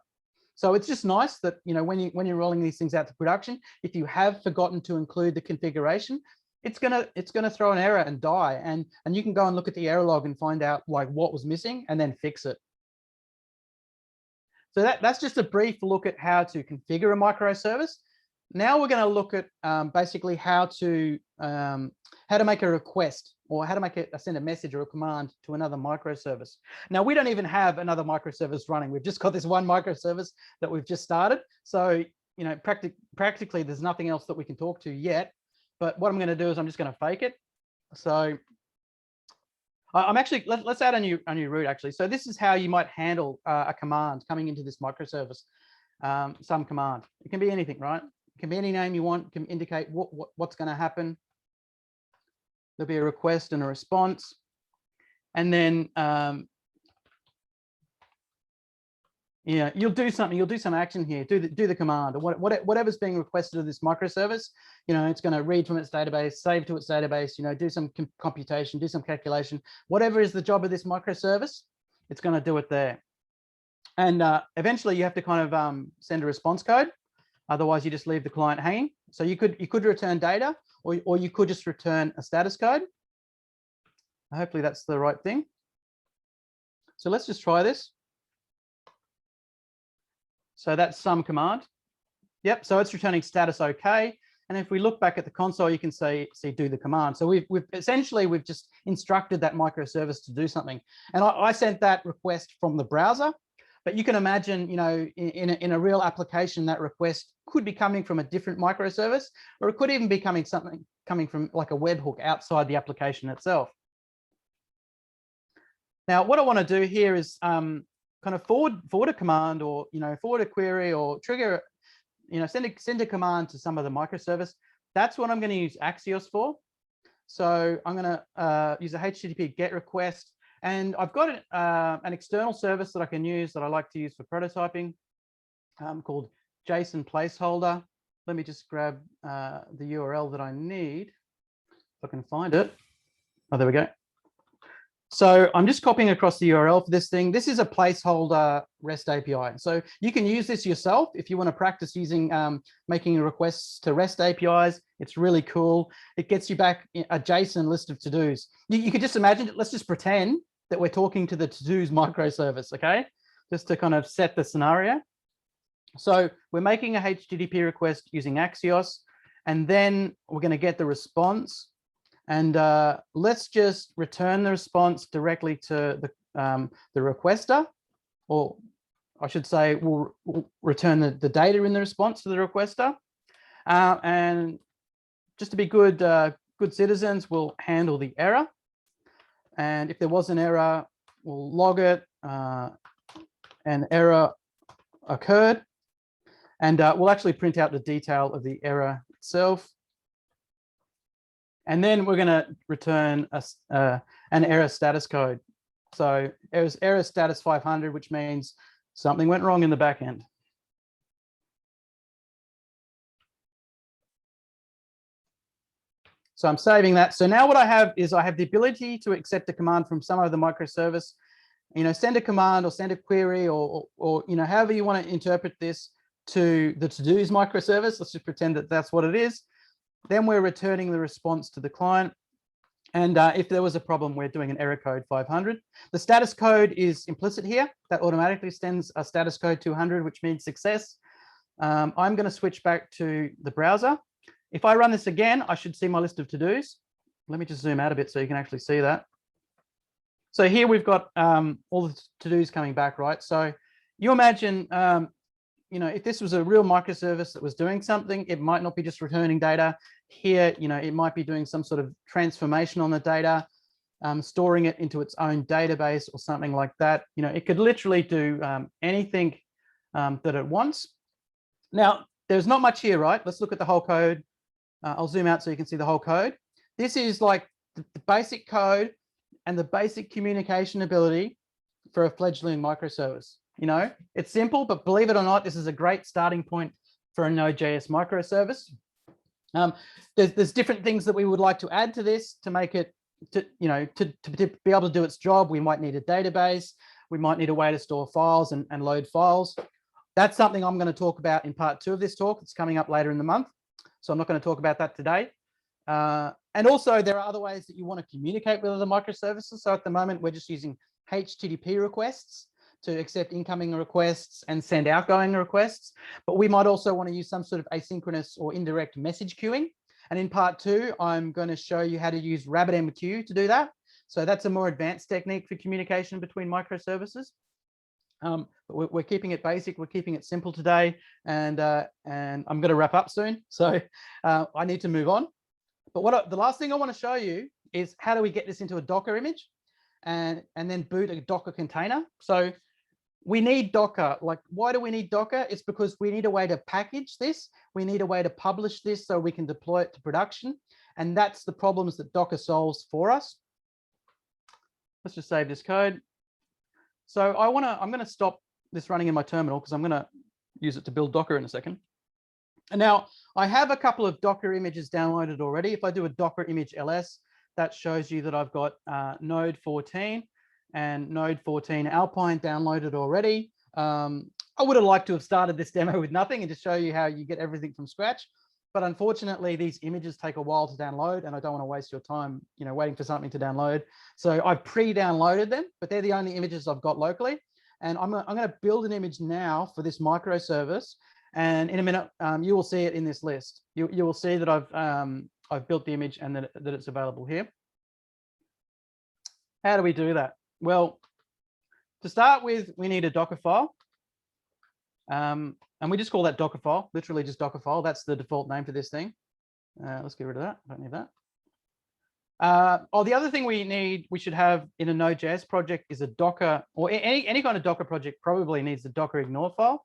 So it's just nice that, when you're rolling these things out to production, if you have forgotten to include the configuration, it's gonna throw an error and die. And you can go and look at the error log and find out like what was missing and then fix it. So that's just a brief look at how to configure a microservice. Now we're going to look at basically how to make a request, or how to make send a message or a command to another microservice. Now we don't even have another microservice running. We've just got this one microservice that we've just started. So practically there's nothing else that we can talk to yet. But what I'm going to do is I'm just going to fake it. So I'm actually, let's add a new route actually. So this is how you might handle a command coming into this microservice. Some command. It can be anything, right? It can be any name you want. It can indicate what's going to happen. There'll be a request and a response, and then you'll do something. You'll do some action here. Do the command, or whatever's being requested of this microservice. It's going to read from its database, save to its database. Do some computation, do some calculation. Whatever is the job of this microservice, it's going to do it there. And eventually, you have to kind of send a response code. Otherwise, you just leave the client hanging. So you could return data, or you could just return a status code. Hopefully, that's the right thing. So let's just try this. So that's some command. Yep. So it's returning status OK. And if we look back at the console, you can see do the command. So we've just instructed that microservice to do something. And I sent that request from the browser. But you can imagine, in a real application, that request could be coming from a different microservice, or it could even be coming from like a webhook outside the application itself. Now, what I want to do here is kind of forward a command, or forward a query, or trigger, send a command to some of the microservice. That's what I'm going to use Axios for. So I'm going to use a HTTP GET request. And I've got an external service that I can use, that I like to use for prototyping, called JSON placeholder. Let me just grab the URL that I need, if I can find it. Oh, there we go. So I'm just copying across the URL for this thing. This is a placeholder REST API. So you can use this yourself if you want to practice using making requests to REST APIs. It's really cool. It gets you back a JSON list of to-dos. You could just imagine, let's just pretend that we're talking to the to-dos microservice, okay? Just to kind of set the scenario. So we're making a HTTP request using Axios, and then we're going to get the response. And let's just return the response directly to the requester, or I should say we'll return the data in the response to the requester. And just to be good citizens, we'll handle the error. And if there was an error, we'll log it. An error occurred. And we'll actually print out the detail of the error itself. And then we're going to return an error status code. So error status 500, which means something went wrong in the back end. So I'm saving that. So now what I have is I have the ability to accept a command from some other microservice, send a command or send a query, or however you want to interpret this, to the to-dos microservice. Let's just pretend that that's what it is. Then we're returning the response to the client. And if there was a problem, we're doing an error code 500. The status code is implicit here. That automatically sends a status code 200, which means success. I'm going to switch back to the browser. If I run this again, I should see my list of to-dos. Let me just zoom out a bit so you can actually see that. So here we've got all the to-dos coming back, right? So you imagine, if this was a real microservice that was doing something, it might not be just returning data. Here, it might be doing some sort of transformation on the data, storing it into its own database or something like that. It could literally do anything that it wants. Now, there's not much here, right? Let's look at the whole code. I'll zoom out so you can see the whole code. This is like the basic code and the basic communication ability for a fledgling microservice. It's simple, but believe it or not, this is a great starting point for a Node.js microservice. There's different things that we would like to add to this to make it, to be able to do its job. We might need a database. We might need a way to store files and load files. That's something I'm going to talk about in part 2 of this talk. It's coming up later in the month. So I'm not going to talk about that today. And also, there are other ways that you want to communicate with other microservices. So at the moment, we're just using HTTP requests to accept incoming requests and send outgoing requests, but we might also want to use some sort of asynchronous or indirect message queuing. And in part 2, I'm going to show you how to use RabbitMQ to do that. So that's a more advanced technique for communication between microservices. But we're keeping it basic, we're keeping it simple today, and I'm going to wrap up soon, so I need to move on. But the last thing I want to show you is how do we get this into a Docker image and then boot a Docker container. So we need Docker. Like, why do we need Docker? It's because we need a way to package this. We need a way to publish this so we can deploy it to production. And that's the problems that Docker solves for us. Let's just save this code. So I'm going to stop this running in my terminal because I'm going to use it to build Docker in a second. And now I have a couple of Docker images downloaded already. If I do a Docker image ls, that shows you that I've got Node 14 and Node 14 Alpine downloaded already. I would have liked to have started this demo with nothing and to show you how you get everything from scratch. But unfortunately, these images take a while to download, and I don't want to waste your time, waiting for something to download. So I've pre-downloaded them, but they're the only images I've got locally. And I'm going to build an image now for this microservice. And in a minute, you will see it in this list. You will see that I've built the image and that it's available here. How do we do that? Well, to start with, we need a Dockerfile. And we just call that Dockerfile, literally just Dockerfile. That's the default name for this thing. Let's get rid of that. I don't need that. The other thing we should have in a Node.js project is a Docker, or any kind of Docker project probably needs the Docker ignore file.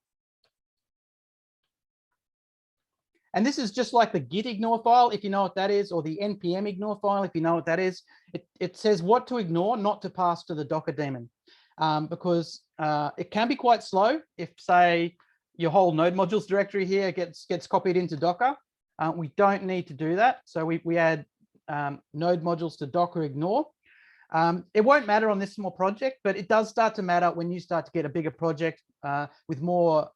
And this is just like the Git ignore file, if you know what that is, or the Npm ignore file, if you know what that is. It says what to ignore, not to pass to the Docker daemon, because it can be quite slow. If, say, your whole node modules directory here gets copied into Docker, we don't need to do that. So we add node modules to Docker ignore. It won't matter on this small project, but it does start to matter when you start to get a bigger project with more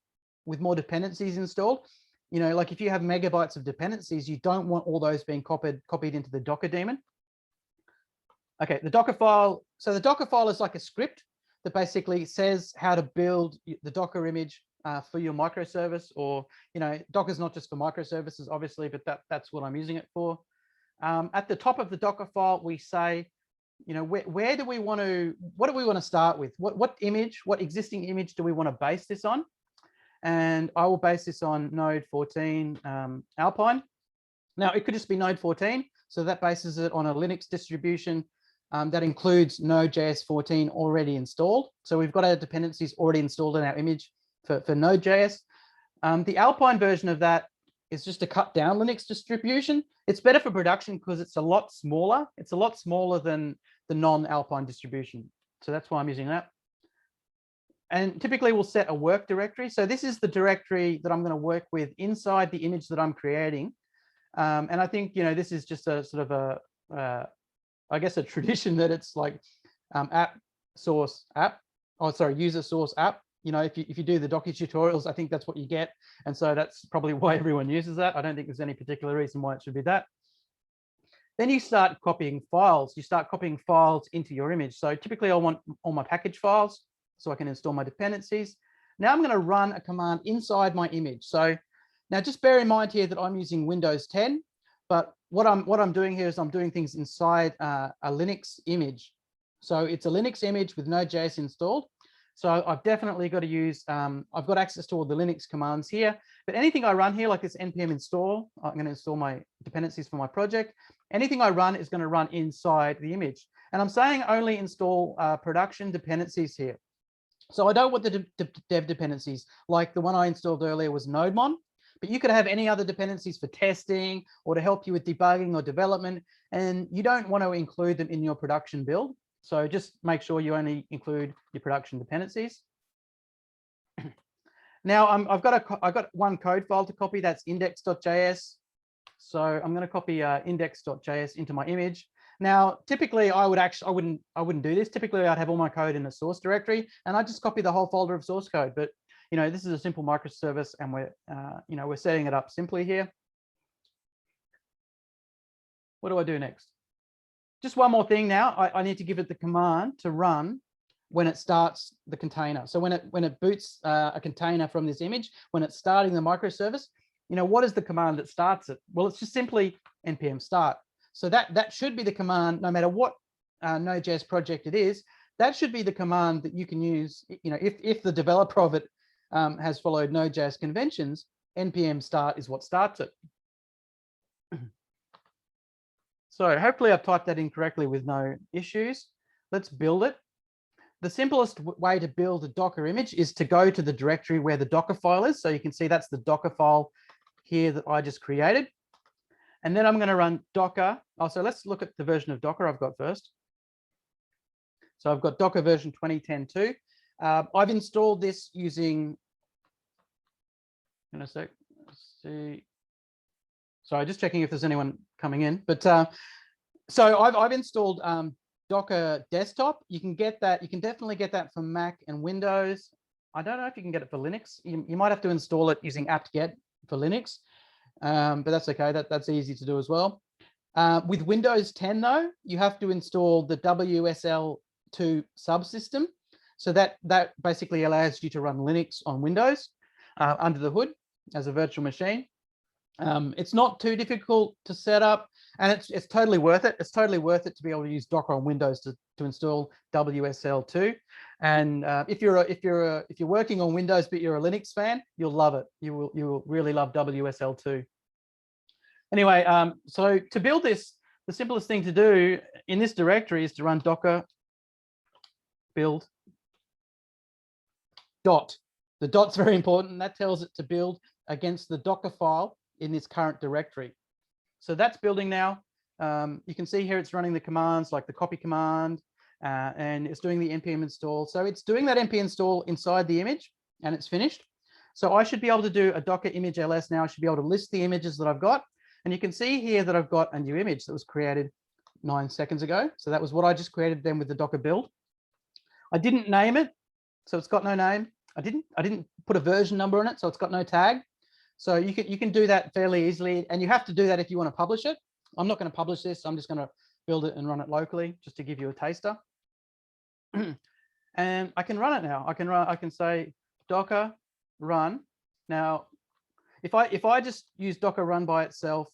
dependencies installed. Like if you have megabytes of dependencies, you don't want all those being copied into the Docker daemon. Okay, the Dockerfile. So the Dockerfile is like a script that basically says how to build the Docker image for your microservice, or Docker's not just for microservices, obviously, but that's what I'm using it for. At the top of the Dockerfile, we say, where do we want to? What do we want to start with? What existing image do we want to base this on? And I will base this on Node 14 Alpine. Now, it could just be Node 14, so that bases it on a Linux distribution that includes Node.js 14 already installed. So we've got our dependencies already installed in our image for Node.js. The Alpine version of that is just a cut down Linux distribution. It's better for production because it's a lot smaller. It's a lot smaller than the non-Alpine distribution. So that's why I'm using that. And typically we'll set a work directory. So this is the directory that I'm going to work with inside the image that I'm creating. And I think, this is just a sort of I guess a tradition that it's like app source app. Oh, sorry, user source app. If you do the Docker tutorials, I think that's what you get. And so that's probably why everyone uses that. I don't think there's any particular reason why it should be that. Then you start copying files. You start copying files into your image. So typically I want all my package files so I can install my dependencies. Now I'm going to run a command inside my image. So now just bear in mind here that I'm using Windows 10, but what I'm doing here is I'm doing things inside a Linux image. So it's a Linux image with Node.js installed. So I've definitely got to use, I've got access to all the Linux commands here, but anything I run here, like this npm install, I'm going to install my dependencies for my project. Anything I run is going to run inside the image. And I'm saying only install production dependencies here. So I don't want the dev dependencies, like the one I installed earlier was Nodemon, but you could have any other dependencies for testing or to help you with debugging or development, and you don't want to include them in your production build. So just make sure you only include your production dependencies. Now I've got one code file to copy. That's index.js. So I'm going to copy index.js into my image. Now, typically I wouldn't do this. Typically I'd have all my code in a source directory and I just copy the whole folder of source code. But this is a simple microservice and we're setting it up simply here. What do I do next? Just one more thing now. I need to give it the command to run when it starts the container. So when it boots a container from this image, when it's starting the microservice, what is the command that starts it? Well, it's just simply npm start. So that should be the command, no matter what Node.js project it is. That should be the command that you can use. If the developer of it has followed Node.js conventions, npm start is what starts it. So hopefully I've typed that in correctly with no issues. Let's build it. The simplest way to build a Docker image is to go to the directory where the Dockerfile is. So you can see that's the Dockerfile here that I just created. And then I'm going to run Docker. Oh, so let's look at the version of Docker I've got first. So I've got Docker version 2010.2. I've installed this using, in a sec, let's see. Sorry, just checking if there's anyone coming in. But so I've installed Docker Desktop. You can get that. You can definitely get that for Mac and Windows. I don't know if you can get it for Linux. You might have to install it using apt-get for Linux, but that's okay. That's easy to do as well. With Windows 10 though, you have to install the WSL2 subsystem. So that basically allows you to run Linux on Windows under the hood as a virtual machine. It's not too difficult to set up, and it's totally worth it. It's totally worth it to be able to use Docker on Windows to install WSL2. And if you're working on Windows but you're a Linux fan, you'll love it. You will really love WSL2. Anyway, so to build this, the simplest thing to do in this directory is to run docker build dot. The dot's very important. That tells it to build against the Docker file in this current directory. So that's building now. You can see here it's running the commands like the copy command, and it's doing the npm install. So it's doing that npm install inside the image, and it's finished. So I should be able to do a Docker image ls now. I should be able to list the images that I've got. And you can see here that I've got a new image that was created 9 seconds ago. So that was what I just created then with the Docker build. I didn't name it, so it's got no name. I didn't put a version number on it, so it's got no tag. So you can do that fairly easily, and you have to do that if you want to publish it. I'm not going to publish this. I'm just going to build it and run it locally just to give you a taster. And I can run it now. I can say Docker run. Now, if I just use Docker run by itself,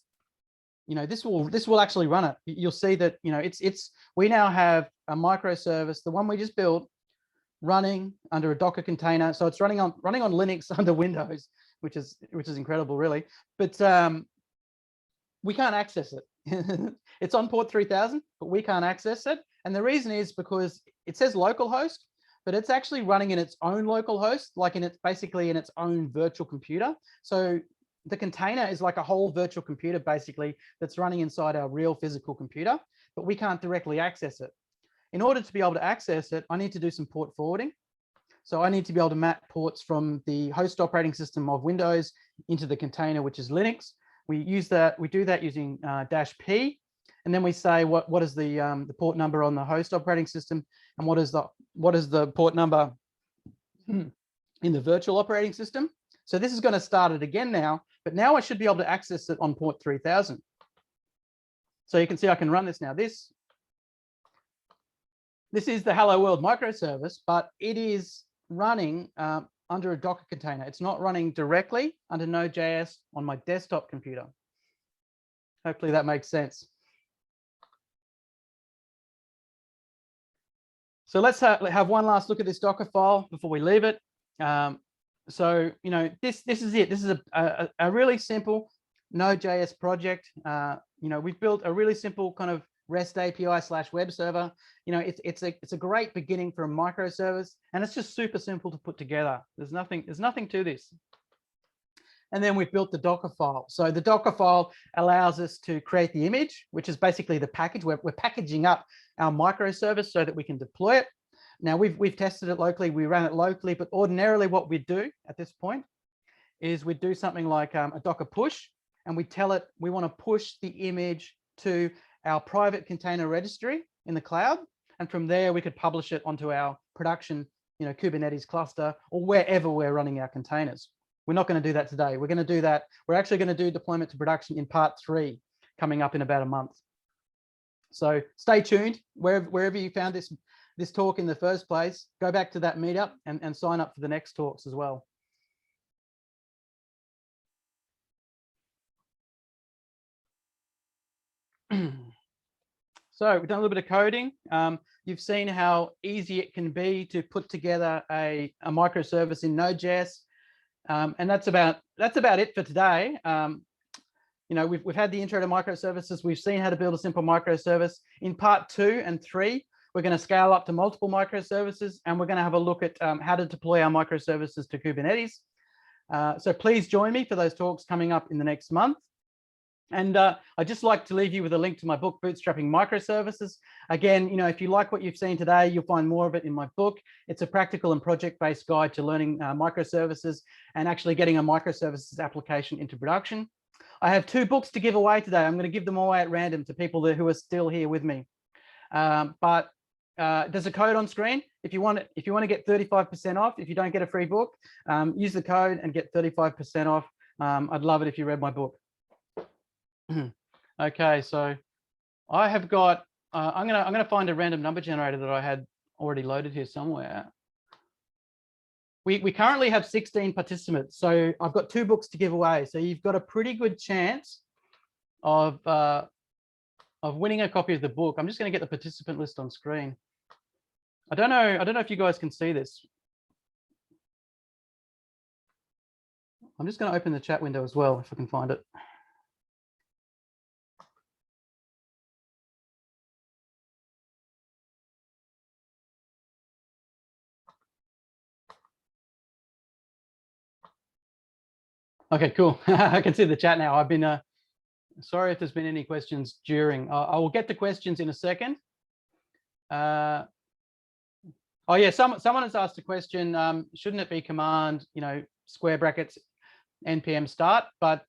this will actually run it. You'll see that we now have a microservice, the one we just built, running under a Docker container. So it's running on Linux under Windows, which is incredible, really. But we can't access it. It's on port 3000, but we can't access it. And the reason is because it says localhost, but it's actually running in its own localhost, like basically in its own virtual computer. So the container is like a whole virtual computer, basically, that's running inside our real physical computer, but we can't directly access it. In order to be able to access it, I need to do some port forwarding. So I need to be able to map ports from the host operating system of Windows into the container, which is Linux. We do that using -p, and then we say what is the port number on the host operating system, and what is the port number in the virtual operating system. So this is going to start it again now, but now I should be able to access it on port 3000. So you can see I can run this now. This is the Hello World microservice, but it is running under a Docker container. It's not running directly under Node.js on my desktop computer. Hopefully that makes sense. So let's have one last look at this Docker file before we leave it. So this is it. This is a really simple Node.js project. We've built a really simple kind of REST API / web server. It's a great beginning for a microservice, and it's just super simple to put together. There's nothing to this. And then we've built the Docker file. So the Docker file allows us to create the image, which is basically the package. We're packaging up our microservice so that we can deploy it. Now we've tested it locally. We ran it locally, but ordinarily what we do at this point is we do something like a Docker push, and we tell it we want to push the image to our private container registry in the cloud, and from there we could publish it onto our production, Kubernetes cluster, or wherever we're running our containers. We're not going to do that today. We're going to do that. We're actually going to do deployment to production in part 3, coming up in about a month. So stay tuned. Wherever you found this this talk in the first place, go back to that meetup and sign up for the next talks as well. So we've done a little bit of coding. You've seen how easy it can be to put together a microservice in Node.js. And that's about it for today. You know, we've had the intro to microservices. We've seen how to build a simple microservice. In part 2 and 3, we're going to scale up to multiple microservices, and we're going to have a look at how to deploy our microservices to Kubernetes. So please join me for those talks coming up in the next month. And I'd just like to leave you with a link to my book, Bootstrapping Microservices. Again, you know, if you like what you've seen today, you'll find more of it in my book. It's a practical and project-based guide to learning microservices and actually getting a microservices application into production. I have 2 books to give away today. I'm going to give them away at random to people who are still here with me. But there's a code on screen. If you want to get 35% off, if you don't get a free book, use the code and get 35% off. I'd love it if you read my book. Okay, so I have got. I'm gonna find a random number generator that I had already loaded here somewhere. We currently have 16 participants, so I've got 2 books to give away. So you've got a pretty good chance of winning a copy of the book. I'm just going to get the participant list on screen. I don't know if you guys can see this. I'm just going to open the chat window as well if I can find it. Okay, cool. I can see the chat now. I've been sorry if there's been any questions during. I will get to questions in a second. Oh yeah, someone has asked a question. Shouldn't it be command, you know, square brackets, npm start? But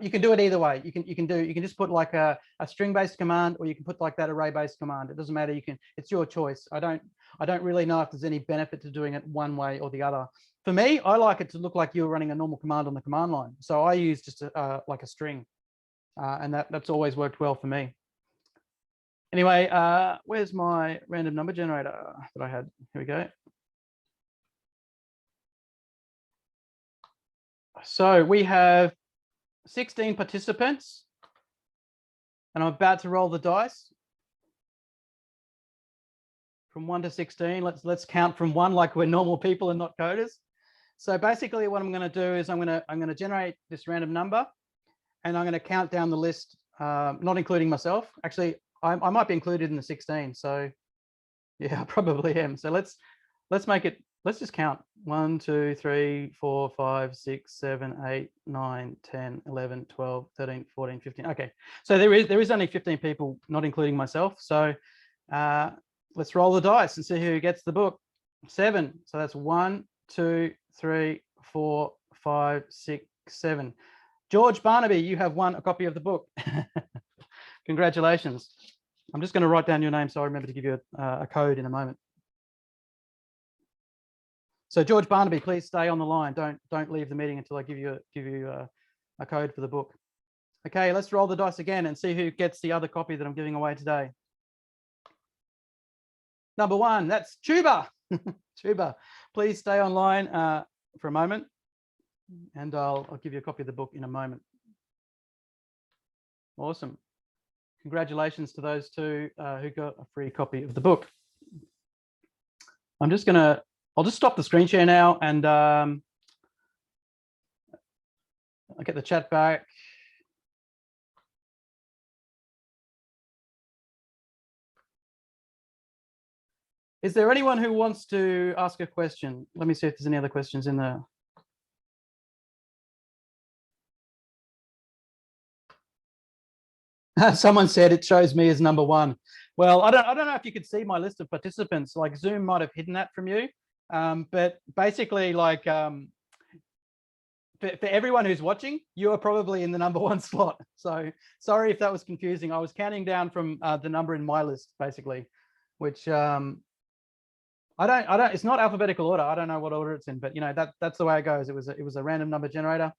you can do it either way. You can just put like a string-based command, or you can put like that array-based command. It doesn't matter. It's your choice. I don't really know if there's any benefit to doing it one way or the other. For me, I like it to look like you're running a normal command on the command line. So I use just like a string, and that's always worked well for me. Anyway, where's my random number generator that I had? Here we go. So we have 16 participants, and I'm about to roll the dice from 1 to 16. Let's count from 1 like we're normal people and not coders. So basically what I'm going to do is I'm going to generate this random number, and I'm going to count down the list, not including myself. Actually, I might be included in the 16. So yeah, I probably am. So let's make it. Let's just count 1, 2, 3, 4, 5, 6, 7, 8, 9, 10, 11, 12, 13, 14, 15. Okay. So there is only 15 people, not including myself. So let's roll the dice and see who gets the book. 7. So that's 1, 2, 3, 4, 5, 6, 7. George Barnaby, you have won a copy of the book. Congratulations. I'm just going to write down your name so I remember to give you a code in a moment. So George Barnaby, please stay on the line. Don't leave the meeting until I give you a code for the book. Okay, let's roll the dice again and see who gets the other copy that I'm giving away today. Number 1, that's Tuba. Tuba, please stay online for a moment, and I'll give you a copy of the book in a moment. Awesome. Congratulations to those 2 who got a free copy of the book. I'll just stop the screen share now, and I'll get the chat back. Is there anyone who wants to ask a question? Let me see if there's any other questions in there. Someone said it shows me as number 1. Well, I don't know if you could see my list of participants. Like Zoom might have hidden that from you, but basically, like for everyone who's watching, you are probably in the number 1 slot. So sorry if that was confusing. I was counting down from the number in my list, basically, which I don't. It's not alphabetical order. I don't know what order it's in, but you know that's the way it goes. It was a random number generator.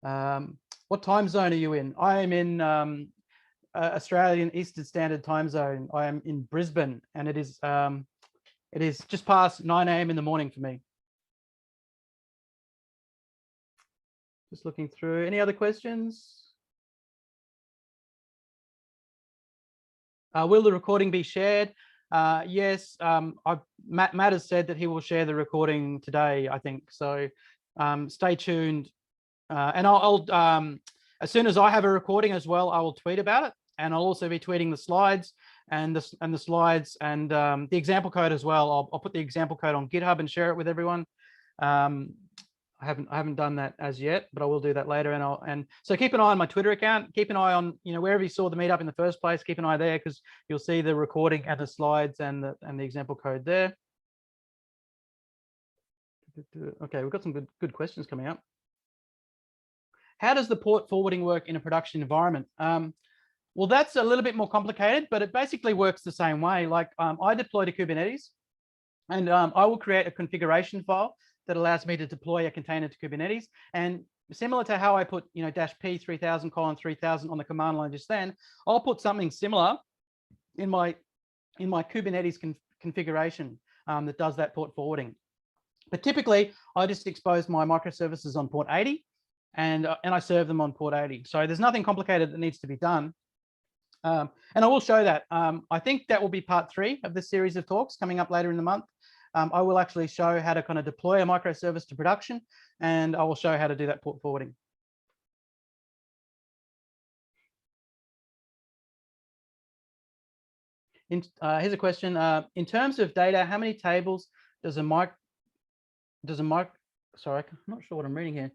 What time zone are you in? I am in Australian Eastern Standard Time Zone. I am in Brisbane, and it is It is just past 9 a.m. in the morning for me. Just looking through. Any other questions? Will the recording be shared? Yes, Matt has said that he will share the recording today, I think. So stay tuned. And I'll as soon as I have a recording as well, I will tweet about it. And I'll also be tweeting the slides and the slides and the example code as well. I'll put the example code on GitHub and share it with everyone. I haven't done that as yet, but I will do that later. And so keep an eye on my Twitter account. Keep an eye on, wherever you saw the meetup in the first place. Keep an eye there because you'll see the recording and the slides and the example code there. Okay, we've got some good questions coming up. How does the port forwarding work in a production environment? Well, that's a little bit more complicated, but it basically works the same way. Like I deploy to Kubernetes, and I will create a configuration file that allows me to deploy a container to Kubernetes. And similar to how I put, -p 3000:3000 on the command line just then, I'll put something similar in my Kubernetes configuration that does that port forwarding. But typically, I just expose my microservices on port 80, and I serve them on port 80. So there's nothing complicated that needs to be done. And I will show that. I think that will be part 3 of this series of talks coming up later in the month. I will actually show how to kind of deploy a microservice to production, and I will show how to do that port forwarding. Here's a question. In terms of data, how many tables does a sorry, I'm not sure what I'm reading here.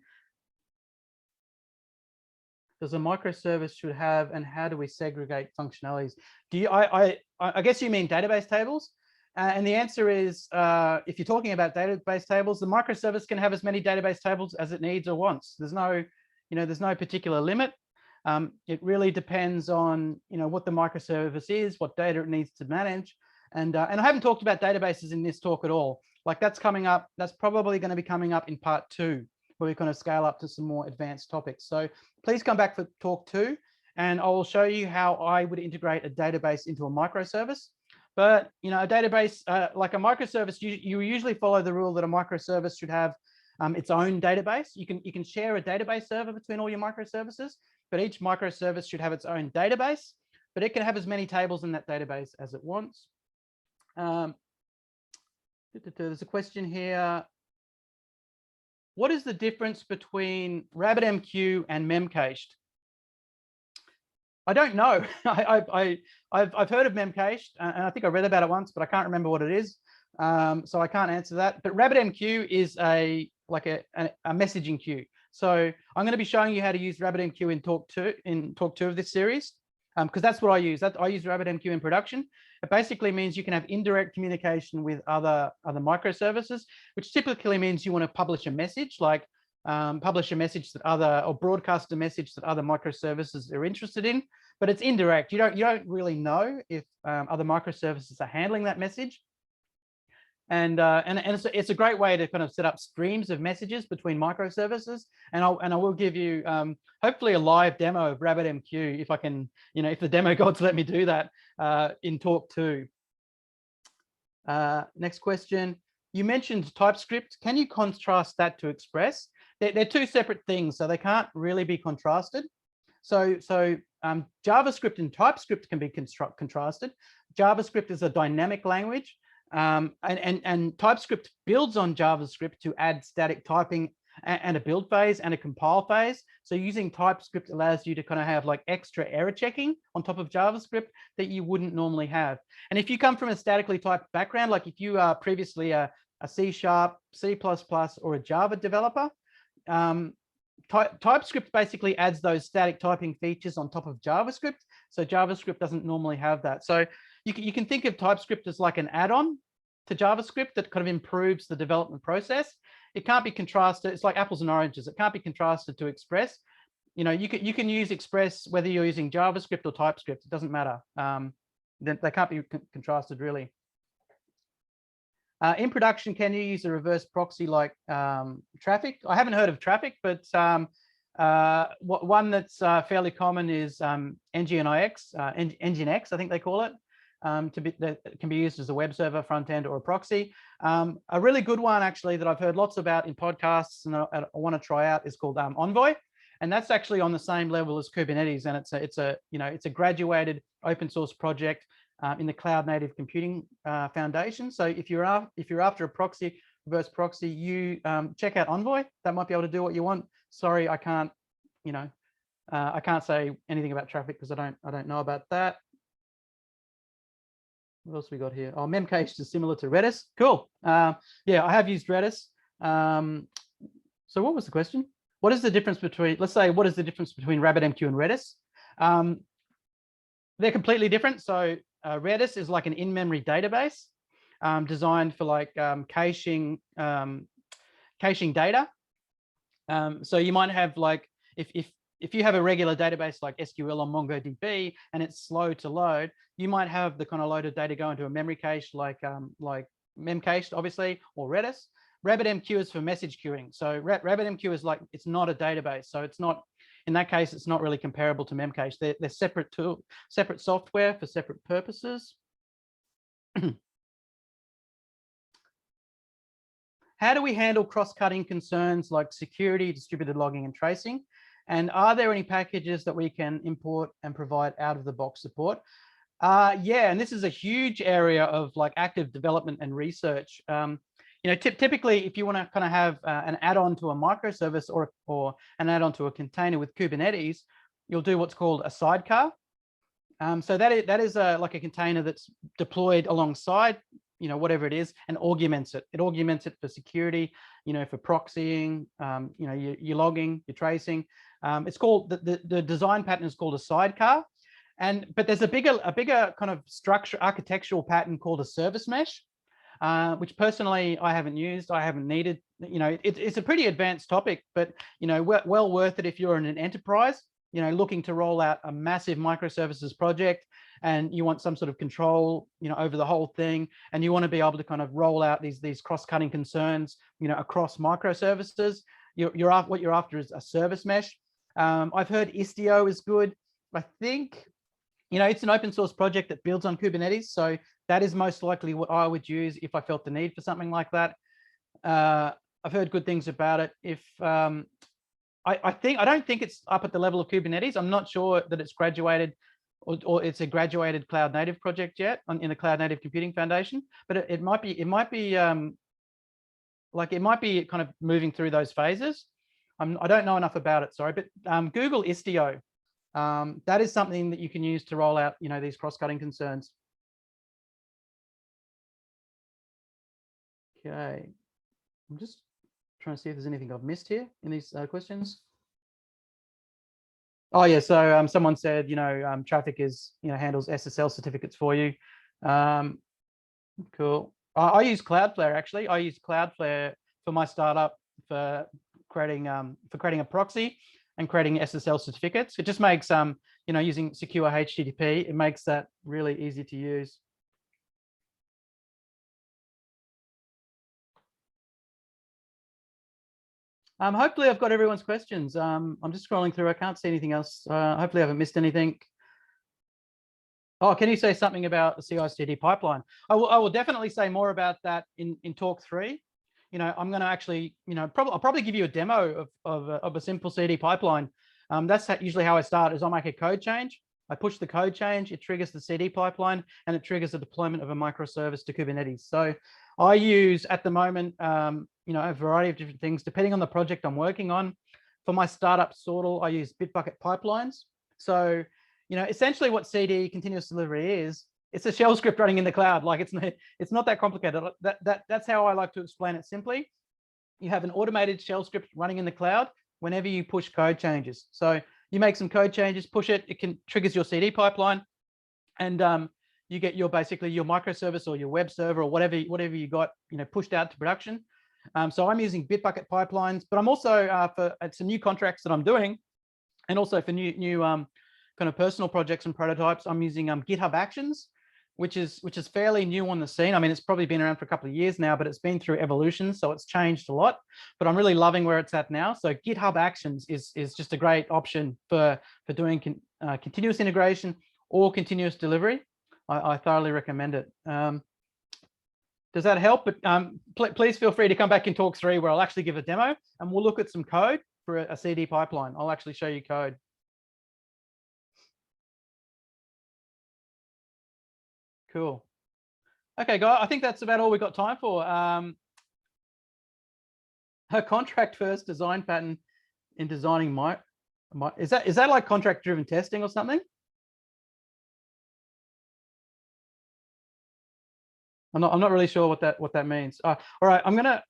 Does a microservice should have, and how do we segregate functionalities? I guess you mean database tables? And the answer is, if you're talking about database tables, the microservice can have as many database tables as it needs or wants. There's no, there's no particular limit. It really depends on, what the microservice is, what data it needs to manage. And I haven't talked about databases in this talk at all. Like that's coming up. That's probably going to be coming up in part 2, where we kind of scale up to some more advanced topics. So please come back for talk 2, and I will show you how I would integrate a database into a microservice. But a database, like a microservice, you usually follow the rule that a microservice should have its own database. You can share a database server between all your microservices, but each microservice should have its own database. But it can have as many tables in that database as it wants. There's a question here. What is the difference between RabbitMQ and Memcached? I don't know. I've heard of Memcached, and I think I read about it once, but I can't remember what it is. So I can't answer that. But RabbitMQ is a messaging queue. So I'm going to be showing you how to use RabbitMQ in talk 2 of this series, because that's what I use. I use RabbitMQ in production. It basically means you can have indirect communication with other microservices, which typically means you want to publish a message, like publish a message that or broadcast a message that other microservices are interested in, but it's indirect. You don't really know if other microservices are handling that message. And it's a great way to kind of set up streams of messages between microservices. And I will give you hopefully a live demo of RabbitMQ if I can, if the demo gods let me do that in talk 2. Next question. You mentioned TypeScript. Can you contrast that to Express? They're 2 separate things, so they can't really be contrasted. So JavaScript and TypeScript can be contrasted. JavaScript is a dynamic language. And TypeScript builds on JavaScript to add static typing and a build phase and a compile phase. So using TypeScript allows you to kind of have like extra error checking on top of JavaScript that you wouldn't normally have. And if you come from a statically typed background, like if you are previously a C#, C++, or a Java developer, TypeScript basically adds those static typing features on top of JavaScript. So JavaScript doesn't normally have that. So you can think of TypeScript as like an add-on to JavaScript that kind of improves the development process. It can't be contrasted. It's like apples and oranges. It can't be contrasted to Express. You can use Express whether you're using JavaScript or TypeScript. It doesn't matter. They can't be contrasted really. In production, can you use a reverse proxy like Traffic? I haven't heard of Traffic, but one that's fairly common is Nginx, Nginx, I think they call it. that can be used as a web server, front end, or a proxy. A really good one actually that I've heard lots about in podcasts and I want to try out is called Envoy, and that's actually on the same level as Kubernetes, and it's a graduated open source project in the Cloud Native Computing Foundation. So if you're after a proxy, reverse proxy, you check out Envoy. That might be able to do what you want. Sorry, I can't say anything about traffic because I don't know about that. What else we got here? Oh, Memcached is similar to Redis. Cool. Yeah, I have used Redis. So what was the question? What is the difference between, let's say, what is the difference between RabbitMQ and Redis? They're completely different. So Redis is like an in-memory database designed for like caching data. So you might have like, if you have a regular database like SQL or MongoDB and it's slow to load, you might have the kind of loaded data go into a memory cache like Memcached, obviously, or Redis. RabbitMQ is for message queuing. So RabbitMQ is like, it's not a database. So it's not, in that case, it's not really comparable to Memcached. They're separate separate software for separate purposes. How do we handle cross-cutting concerns like security, distributed logging, and tracing? And are there any packages that we can import and provide out-of-the-box support? Yeah, and this is a huge area of like active development and research. Typically, if you want to kind of have an add-on to a microservice or an add-on to a container with Kubernetes, you'll do what's called a sidecar. So that is like a container that's deployed alongside, whatever it is, and augments it. It augments it for security, for proxying, your logging, your tracing. It's called, the design pattern is called a sidecar. But there's a bigger kind of architectural pattern called a service mesh, which personally I haven't used, I haven't needed. It's a pretty advanced topic, but well worth it if you're in an enterprise, looking to roll out a massive microservices project, and you want some sort of control, over the whole thing, and you want to be able to kind of roll out these cross-cutting concerns, across microservices. What you're after is a service mesh. I've heard Istio is good. I think, it's an open source project that builds on Kubernetes, so that is most likely what I would use if I felt the need for something like that. I've heard good things about it. If I don't think it's up at the level of Kubernetes. I'm not sure that it's graduated or it's a graduated cloud native project yet in the Cloud Native Computing Foundation, but it might be kind of moving through those phases. I don't know enough about it, sorry, but Google Istio. That is something that you can use to roll out, these cross-cutting concerns. Okay, I'm just trying to see if there's anything I've missed here in these questions. Oh yeah, so someone said, traffic is, handles SSL certificates for you. Cool. I use Cloudflare actually. I use Cloudflare for my startup for creating a proxy and creating SSL certificates. It just makes using secure HTTP, it makes that really easy to use. Hopefully I've got everyone's questions. I'm just scrolling through. I can't see anything else. Hopefully I haven't missed anything. Oh, can you say something about the CI/CD pipeline? I will definitely say more about that in talk 3. I'm going to actually, I'll probably give you a demo of a simple CD pipeline. That's usually how I start. Is I make a code change. I push the code change. It triggers the CD pipeline, and it triggers the deployment of a microservice to Kubernetes. So I use at the moment, a variety of different things depending on the project I'm working on. For my startup Sortle, I use Bitbucket pipelines. So, essentially what CD continuous delivery is, it's a shell script running in the cloud. Like it's not that complicated. That's how I like to explain it simply. You have an automated shell script running in the cloud whenever you push code changes. So you make some code changes, push it, triggers your CD pipeline, and you get basically your microservice or your web server or whatever you got, pushed out to production. So I'm using Bitbucket pipelines, but I'm also for some new contracts that I'm doing, and also for new kind of personal projects and prototypes, I'm using GitHub Actions, which is fairly new on the scene. I mean, it's probably been around for a couple of years now, but it's been through evolution, so it's changed a lot. But I'm really loving where it's at now. So GitHub Actions is just a great option for doing continuous integration or continuous delivery. I thoroughly recommend it. Does that help? But please feel free to come back in talk 3 where I'll actually give a demo and we'll look at some code for a CD pipeline. I'll actually show you code. Cool. Okay, guys, I think that's about all we've got time for. Her contract first design pattern in designing is that like contract driven testing or something? I'm not really sure what that means. All right, I'm gonna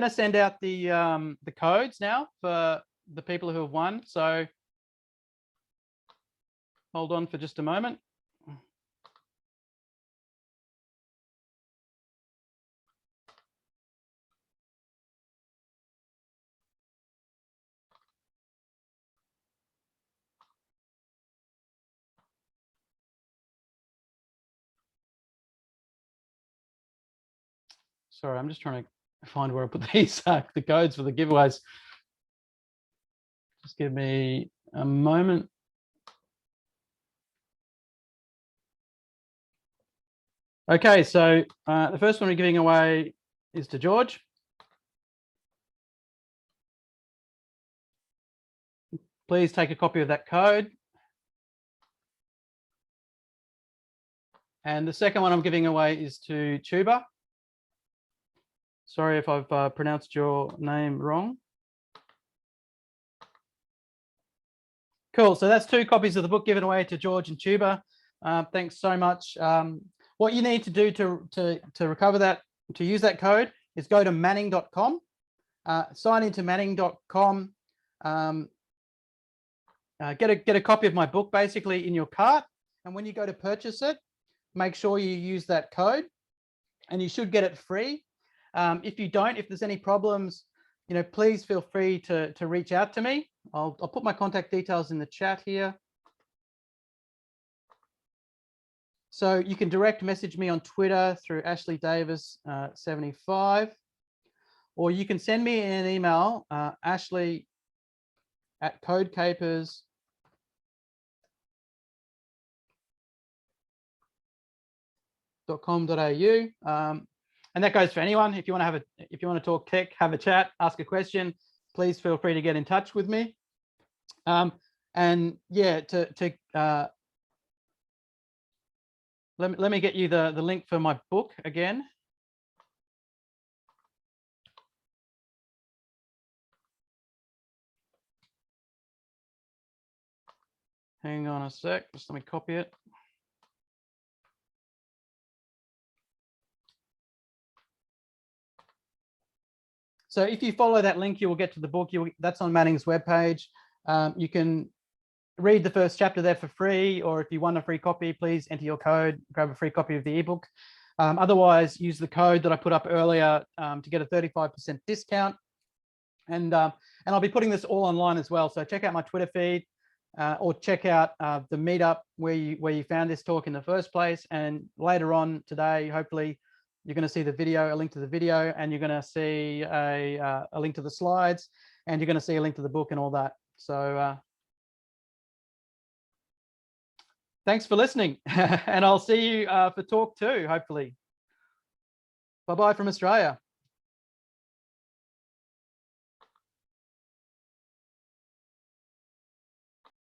send out the codes now for the people who have won. So hold on for just a moment. Sorry, I'm just trying to find where I put these the codes for the giveaways. Just give me a moment. Okay, so the first one we're giving away is to George. Please take a copy of that code. And the second one I'm giving away is to Tuba. Sorry if I've pronounced your name wrong. Cool. So that's 2 copies of the book given away to George and Tuba. Thanks so much. What you need to do to recover that, to use that code, is go to manning.com, sign into manning.com, get a copy of my book basically in your cart, and when you go to purchase it, make sure you use that code, and you should get it free. If you don't, if there's any problems, please feel free to reach out to me. I'll put my contact details in the chat here. So you can direct message me on Twitter through Ashley Davis 75, or you can send me an email, ashley@codecapers.com.au. And that goes for anyone. If you want to talk tech, have a chat, ask a question, please feel free to get in touch with me. And yeah, let me get you the link for my book again. Hang on a sec, just let me copy it. So if you follow that link, you will get to the book. That's on Manning's webpage. You can read the first chapter there for free, or if you want a free copy, please enter your code, grab a free copy of the ebook. Otherwise, use the code that I put up earlier to get a 35% discount. And I'll be putting this all online as well. So check out my Twitter feed, or check out the meetup where you found this talk in the first place. And later on today, hopefully, you're going to see the video, a link to the video, and you're going to see a link to the slides, and you're going to see a link to the book and all that. So thanks for listening, and I'll see you for talk 2, hopefully. Bye-bye from Australia.